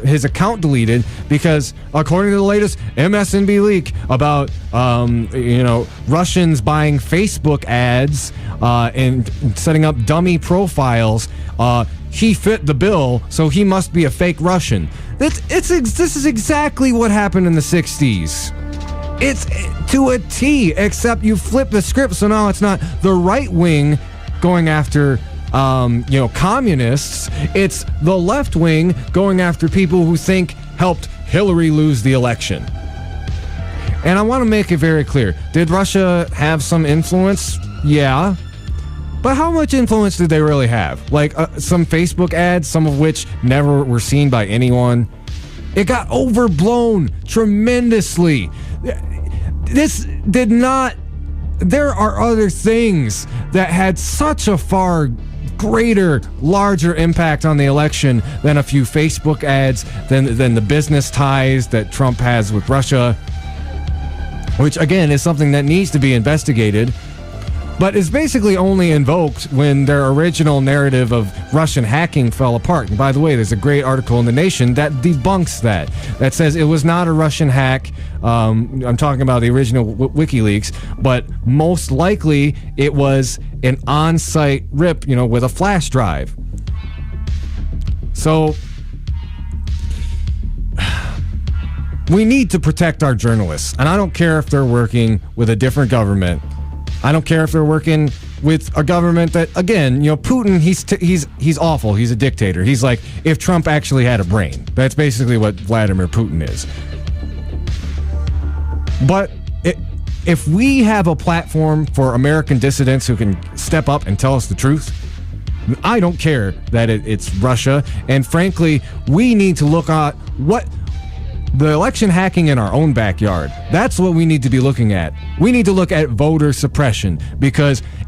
his account deleted because, according to the latest MSNB leak about Russians buying Facebook ads and setting up dummy profiles, he fit the bill, so he must be a fake Russian. This is exactly what happened in the 60s. It's to a T, except you flip the script, so now it's not the right wing going after communists. It's the left wing going after people who think helped Hillary lose the election. And I want to make it very clear. Did Russia have some influence? Yeah. But how much influence did they really have? Like some Facebook ads, some of which never were seen by anyone. It got overblown tremendously. This did not... There are other things that had such a far greater, larger impact on the election than a few Facebook ads, than the business ties that Trump has with Russia. which again is something that needs to be investigated, but is basically only invoked when their original narrative of Russian hacking fell apart. And by the way, there's a great article in The Nation that debunks that says it was not a Russian hack. I'm talking about the original WikiLeaks, but most likely it was an on-site rip, with a flash drive. So we need to protect our journalists, and I don't care if they're working with a different government. I don't care if they're working with a government that, again, Putin, he's awful. He's a dictator. He's like if Trump actually had a brain. That's basically what Vladimir Putin is. But if we have a platform for American dissidents who can step up and tell us the truth, I don't care that it's Russia. And frankly, we need to look at what the election hacking in our own backyard. That's what we need to be looking at. We need to look at voter suppression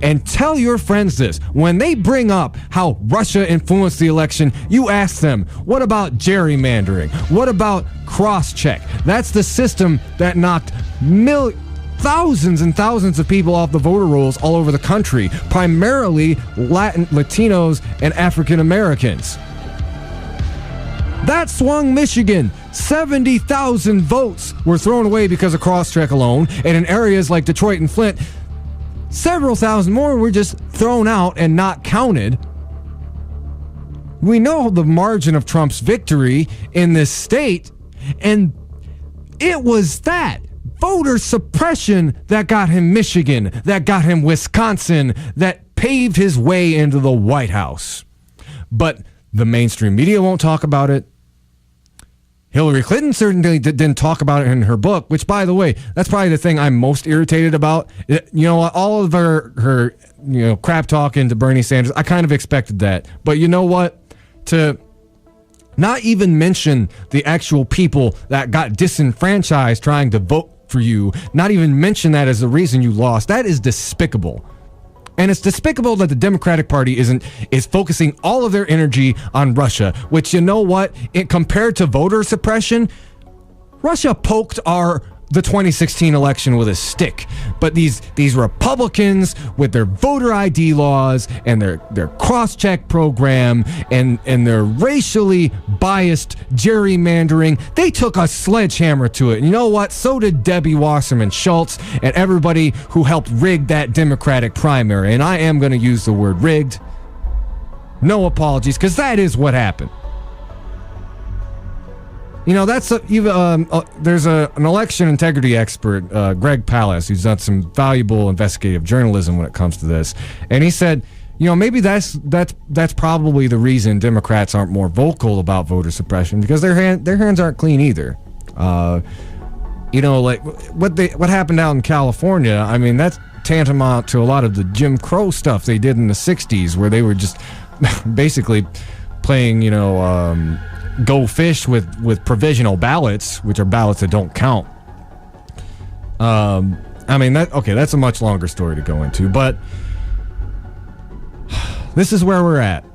and tell your friends this. When they bring up how Russia influenced the election, you ask them, what about gerrymandering? What about cross-check? That's the system that knocked thousands and thousands of people off the voter rolls all over the country, primarily Latinos and African Americans. That swung Michigan. 70,000 votes were thrown away because of cross-check alone, and in areas like Detroit and Flint, several thousand more were just thrown out and not counted. We know the margin of Trump's victory in this state, and it was that voter suppression that got him Michigan, that got him Wisconsin, that paved his way into the White House. But the mainstream media won't talk about it. Hillary Clinton certainly didn't talk about it in her book, which, by the way, that's probably the thing I'm most irritated about. All of her crap talking to Bernie Sanders, I kind of expected that. But you know what? To not even mention the actual people that got disenfranchised trying to vote for you, not even mention that as the reason you lost, that is despicable. And it's despicable that the Democratic Party is focusing all of their energy on Russia, which, you know what? Compared to voter suppression, Russia poked the 2016 election with a stick. But these Republicans with their voter ID laws and their cross-check program and their racially biased gerrymandering, they took a sledgehammer to it. And you know what? So did Debbie Wasserman Schultz and everybody who helped rig that Democratic primary. And I am going to use the word rigged. No apologies, because that is what happened. There's an election integrity expert, Greg Pallas, who's done some valuable investigative journalism when it comes to this, and he said, maybe that's probably the reason Democrats aren't more vocal about voter suppression, because their hands aren't clean either. Like what happened out in California. I mean, that's tantamount to a lot of the Jim Crow stuff they did in the '60s, where they were just basically playing, go fish with provisional ballots, which are ballots that don't count. That's a much longer story to go into, but this is where we're at.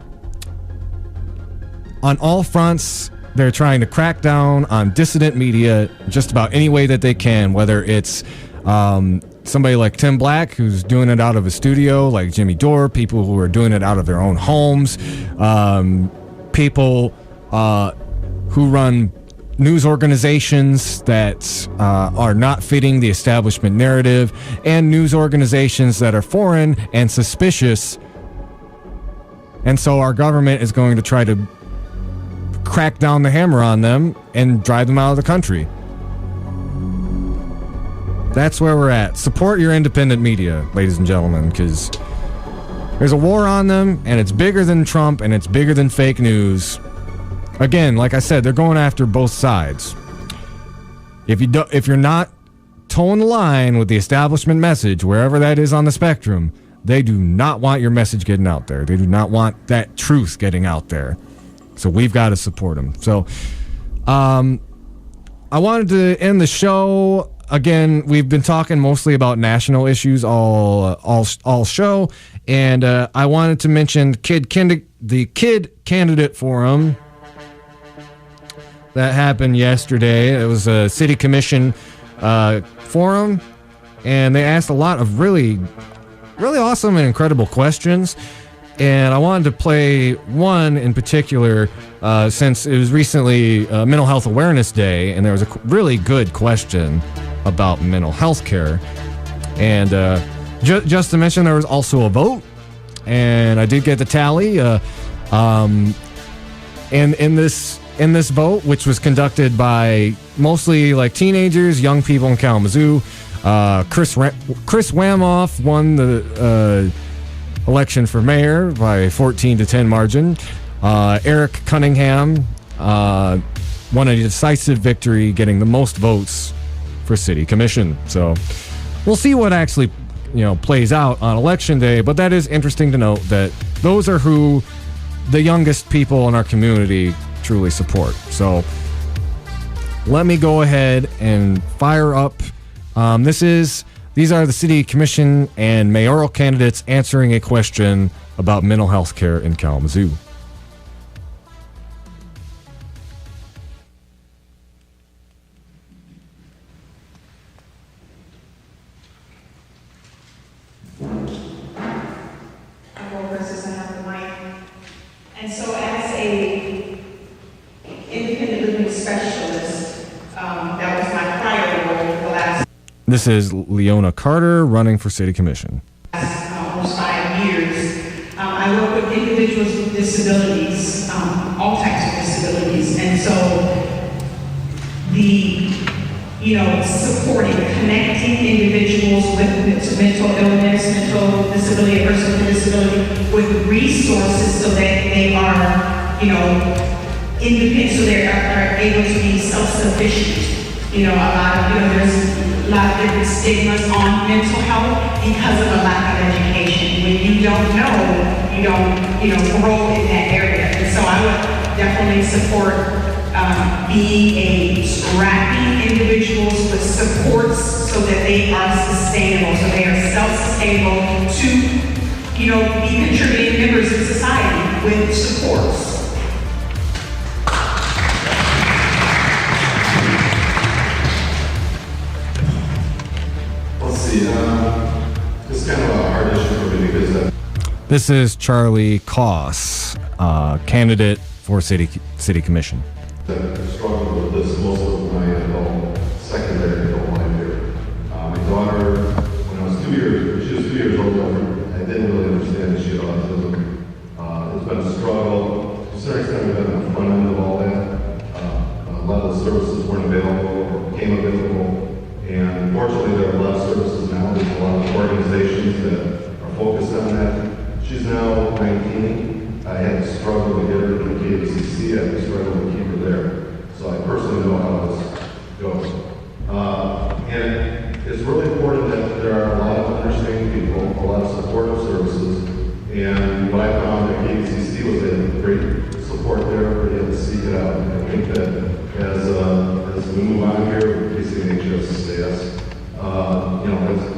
On all fronts, they're trying to crack down on dissident media just about any way that they can, whether it's somebody like Tim Black, who's doing it out of a studio, like Jimmy Dore, people who are doing it out of their own homes, people who run news organizations that are not fitting the establishment narrative, and news organizations that are foreign and suspicious. And so our government is going to try to crack down the hammer on them and drive them out of the country. That's where we're at. Support your independent media, ladies and gentlemen, because there's a war on them, and it's bigger than Trump, and it's bigger than fake news. Again, like I said, they're going after both sides. If you're not toeing the line with the establishment message, wherever that is on the spectrum, they do not want your message getting out there. They do not want that truth getting out there. So we've got to support them. So I wanted to end the show. Again, we've been talking mostly about national issues all show, and I wanted to mention the Kid Candidate Forum that happened yesterday. It was a city commission forum, and they asked a lot of really awesome and incredible questions. And I wanted to play one in particular since it was recently Mental Health Awareness Day, and there was a really good question about mental health care. And just to mention, there was also a vote, and I did get the tally. And in this vote, which was conducted by mostly like teenagers, young people in Kalamazoo, Chris Wamoff won the election for mayor by a 14-10 margin. Eric Cunningham won a decisive victory, getting the most votes for city commission. So we'll see what actually plays out on election day, but that is interesting to note that those are who the youngest people in our community truly support. So let me go ahead and fire up. These are the city commission and mayoral candidates answering a question about mental health care in Kalamazoo. And so as a independent living specialist, that was my prior role for the last This is Leona Carter running for city commission. Almost 5 years. I work with individuals with disabilities, all types of disabilities, and so supporting, connecting individuals with mental illness, mental disability, a person with a disability, with resources so that they are, independent, so they are able to be self-sufficient. There's a lot of different stigmas on mental health because of a lack of education. When you don't know, you don't, grow in that area. And so I would definitely support wrapping individuals with supports so that they are sustainable, so they are self-sustainable to, be contributing members of society with supports. It's kind of a hard issue for me because This is Charlie Koss, candidate for city commission. I struggled with this most of my adult secondary adult life here. My daughter, when I was 2 years, she was 2 years old, I didn't really understand that she had autism. It's been a struggle. To a certain extent, we've been on the front end of all that. A lot of the services weren't available or became available. And fortunately, there are a lot of services now. There's a lot of organizations that are focused on that. She's now 19. I had to struggle to get her to the KBCC. I had to struggle to keep her there. So I personally know how this goes. And it's really important that there are a lot of understanding people, a lot of supportive services. And what I found at KBCC was they had great support there, but you had to seek it out. And I think that as we move on here with KCNHS,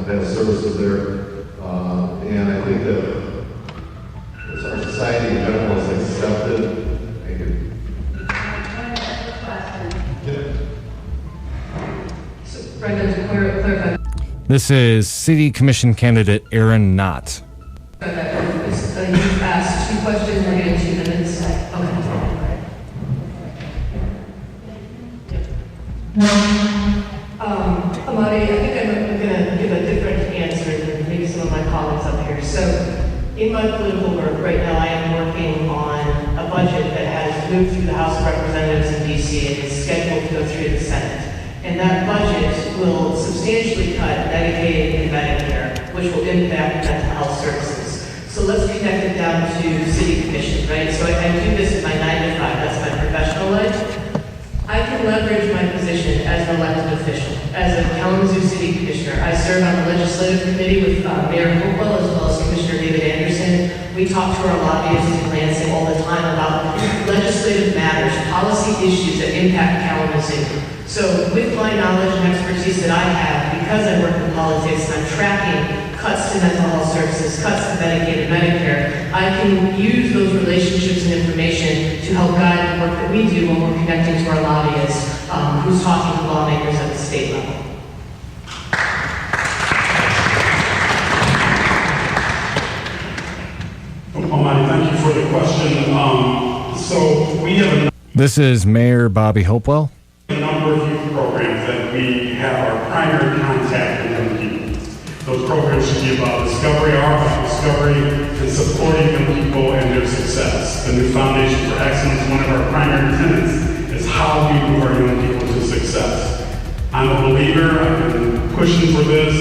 has services there. And I think that as our society in general is accepted. Thank you. So, Brenda, to clarify. This is city commission candidate Aaron Knott. You've asked 2 questions, we're getting 2 minutes. Amadi, I think I'm going to give a different answer than maybe some of my colleagues up here. So, in my political work right now, I am working on a budget that has moved through the House of Representatives in D.C. and is scheduled to go through the Senate. And that budget will substantially cut Medicaid and Medicare, which will impact mental health services. So let's connect it down to city commission, right? So I do this in my 9 to 5, that's my professional life. I can leverage my position as an elected official. As a Kalamazoo City Commissioner, I serve on the Legislative Committee with Mayor Hopewell as well as Commissioner David Anderson. We talk to our lobbyists in Lansing all the time about legislative matters, policy issues that impact Kalamazoo. So with my knowledge and expertise that I have, because I work in politics and I'm tracking cuts to mental health services, cuts to Medicaid and Medicare, I can use those relationships and information to help guide the work that we do when we're connecting to our lobbyists, who's talking to lawmakers at the state level. question. So we have This is Mayor Bobby Hopewell. a number of youth programs that we have our primary contact with young people. Those programs should be about discovery, and supporting young people and their success. The new Foundation for Excellence, one of our primary tenets, is how we move our young people to success. I'm a believer. I've been pushing for this.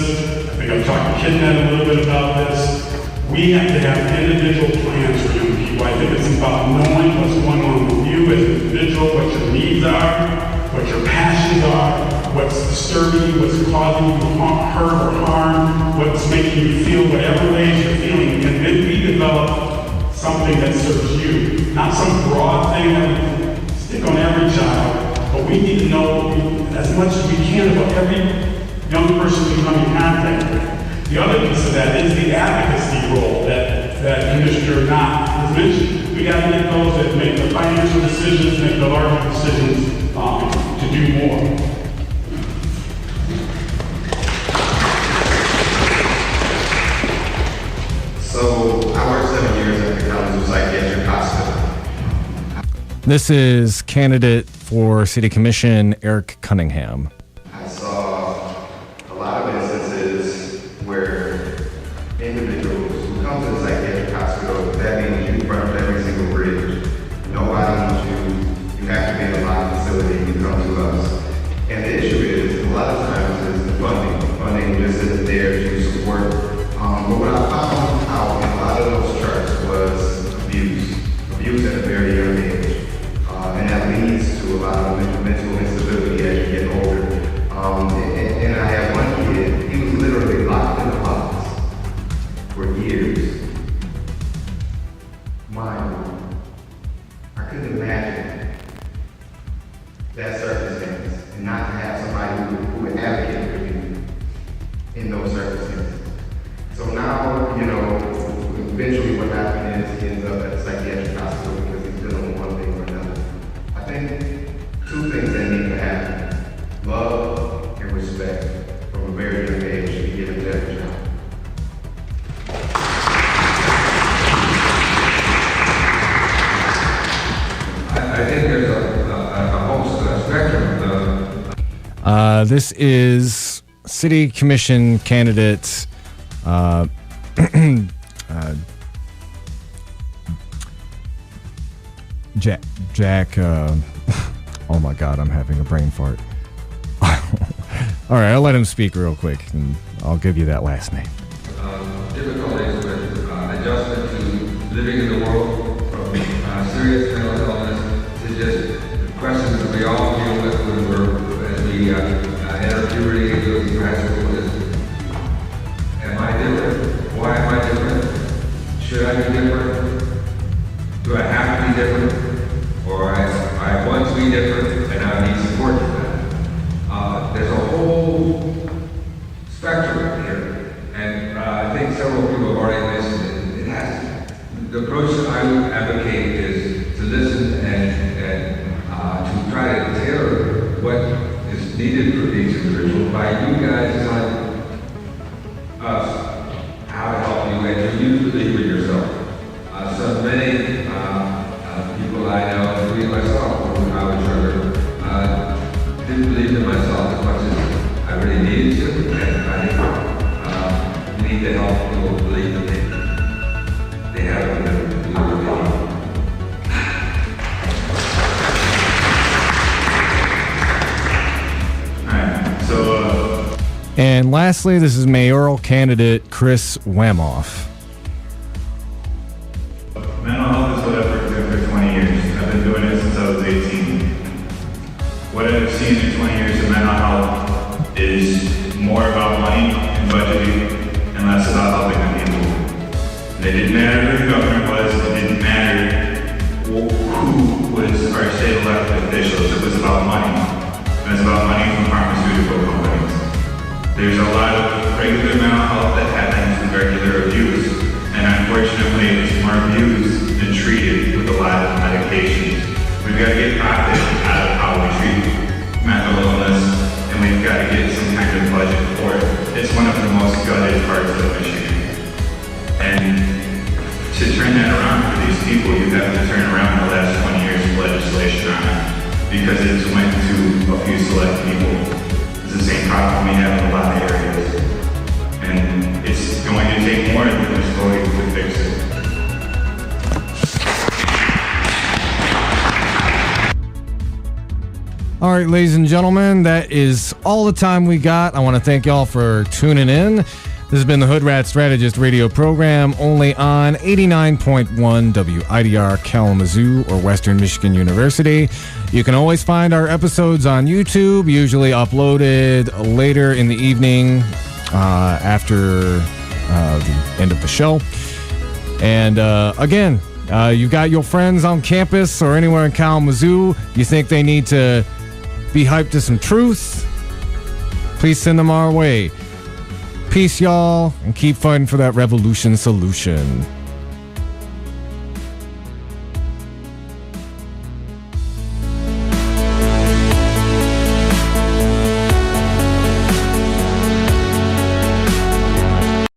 I think I've talked to KidNet a little bit about this. We have to have individual plans for young people. I think it's about knowing what's going on with you as an individual, what your needs are, what your passions are, what's disturbing you, what's causing you to hurt or harm, what's making you feel whatever ways you're feeling. And then we develop something that serves you. Not some broad thing that we stick on every child, but we need to know as much as we can about every young person we come in contact with. The other piece of that is the advocacy role that Commissioner Knott has mentioned. We got to get those that make the financial decisions, make the larger decisions to do more. So I worked 7 years at the Kalamazoo Psychiatric Hospital. This is candidate for City Commission, Eric Cunningham. I saw a lot of instances where individuals who come to the psychiatric hospital, that means you burn up every single bridge. Nobody wants you. You have to be in a locked facility. You come to us. And the issue is, a lot of times, is the funding. Funding just isn't there to support. But what I found out in a lot of those charts was abuse. Abuse at a very young age. And that leads to a lot of mental instability as you get older. And I had one kid, he was literally locked in a box for years. Mind, I couldn't imagine that circumstance and not to have somebody who would advocate for you in those circumstances. So now, eventually what happened is he ends up at the psychiatric hospital because he's dealing with one thing or another. I think two things that need to happen: love and respect from a very young age should be given to every child. I think there's a whole spectrum. This is City Commission candidate Jack. Oh my God, I'm having a brain fart. All right, I'll let him speak real quick, and I'll give you that last name. Difficulties with adjustment to living in the world, from serious mental illness to just questions that we all deal with as we enter puberty and go through high school. Am I different? Why am I different? Should I be different? Do I have to be different? Or I want to be different and I need support for that? There's a whole spectrum here, and I think several people have already mentioned it. The approach that I advocate is to listen and to try to tailor what is needed for each individual by you guys telling us how to help you and for you to believe in yourself. So many people I know, including myself, when I was younger, didn't believe in myself as much as I really needed to, and I think we need to help people believe that they have to do what they need. Alright, so And lastly, this is mayoral candidate Chris Wamoff. mental health is what I've worked in for 20 years. I've been doing it since I was 18. What I've seen in 20 years of mental health is more about money and budgeting and less about helping the people. And it didn't matter who the government was, it didn't matter who was our state elected officials, it was about money. It was about money from pharmaceutical companies. There's a lot of regular mental health that happens with regular abuse, and unfortunately it's more abused than treated with a lot of medications. We've got to get profit out of how we treat mental illness, and we've got to get some kind of budget for it. It's one of the most gutted parts of Michigan. And to turn that around for these people, you've have to turn around the last 20 years of legislation on it because it just went to a few select people. It's the same problem we have in a lot of areas. And it's going to take more than just voting to fix it. All right, ladies and gentlemen, that is all the time we got. I want to thank y'all for tuning in. This has been the Hoodrat Strategist radio program, only on 89.1 WIDR Kalamazoo or Western Michigan University. You can always find our episodes on YouTube, usually uploaded later in the evening after the end of the show. And again, you've got your friends on campus or anywhere in Kalamazoo. You think they need to be hyped to some truth? Please send them our way. Peace, y'all, and keep fighting for that revolution solution.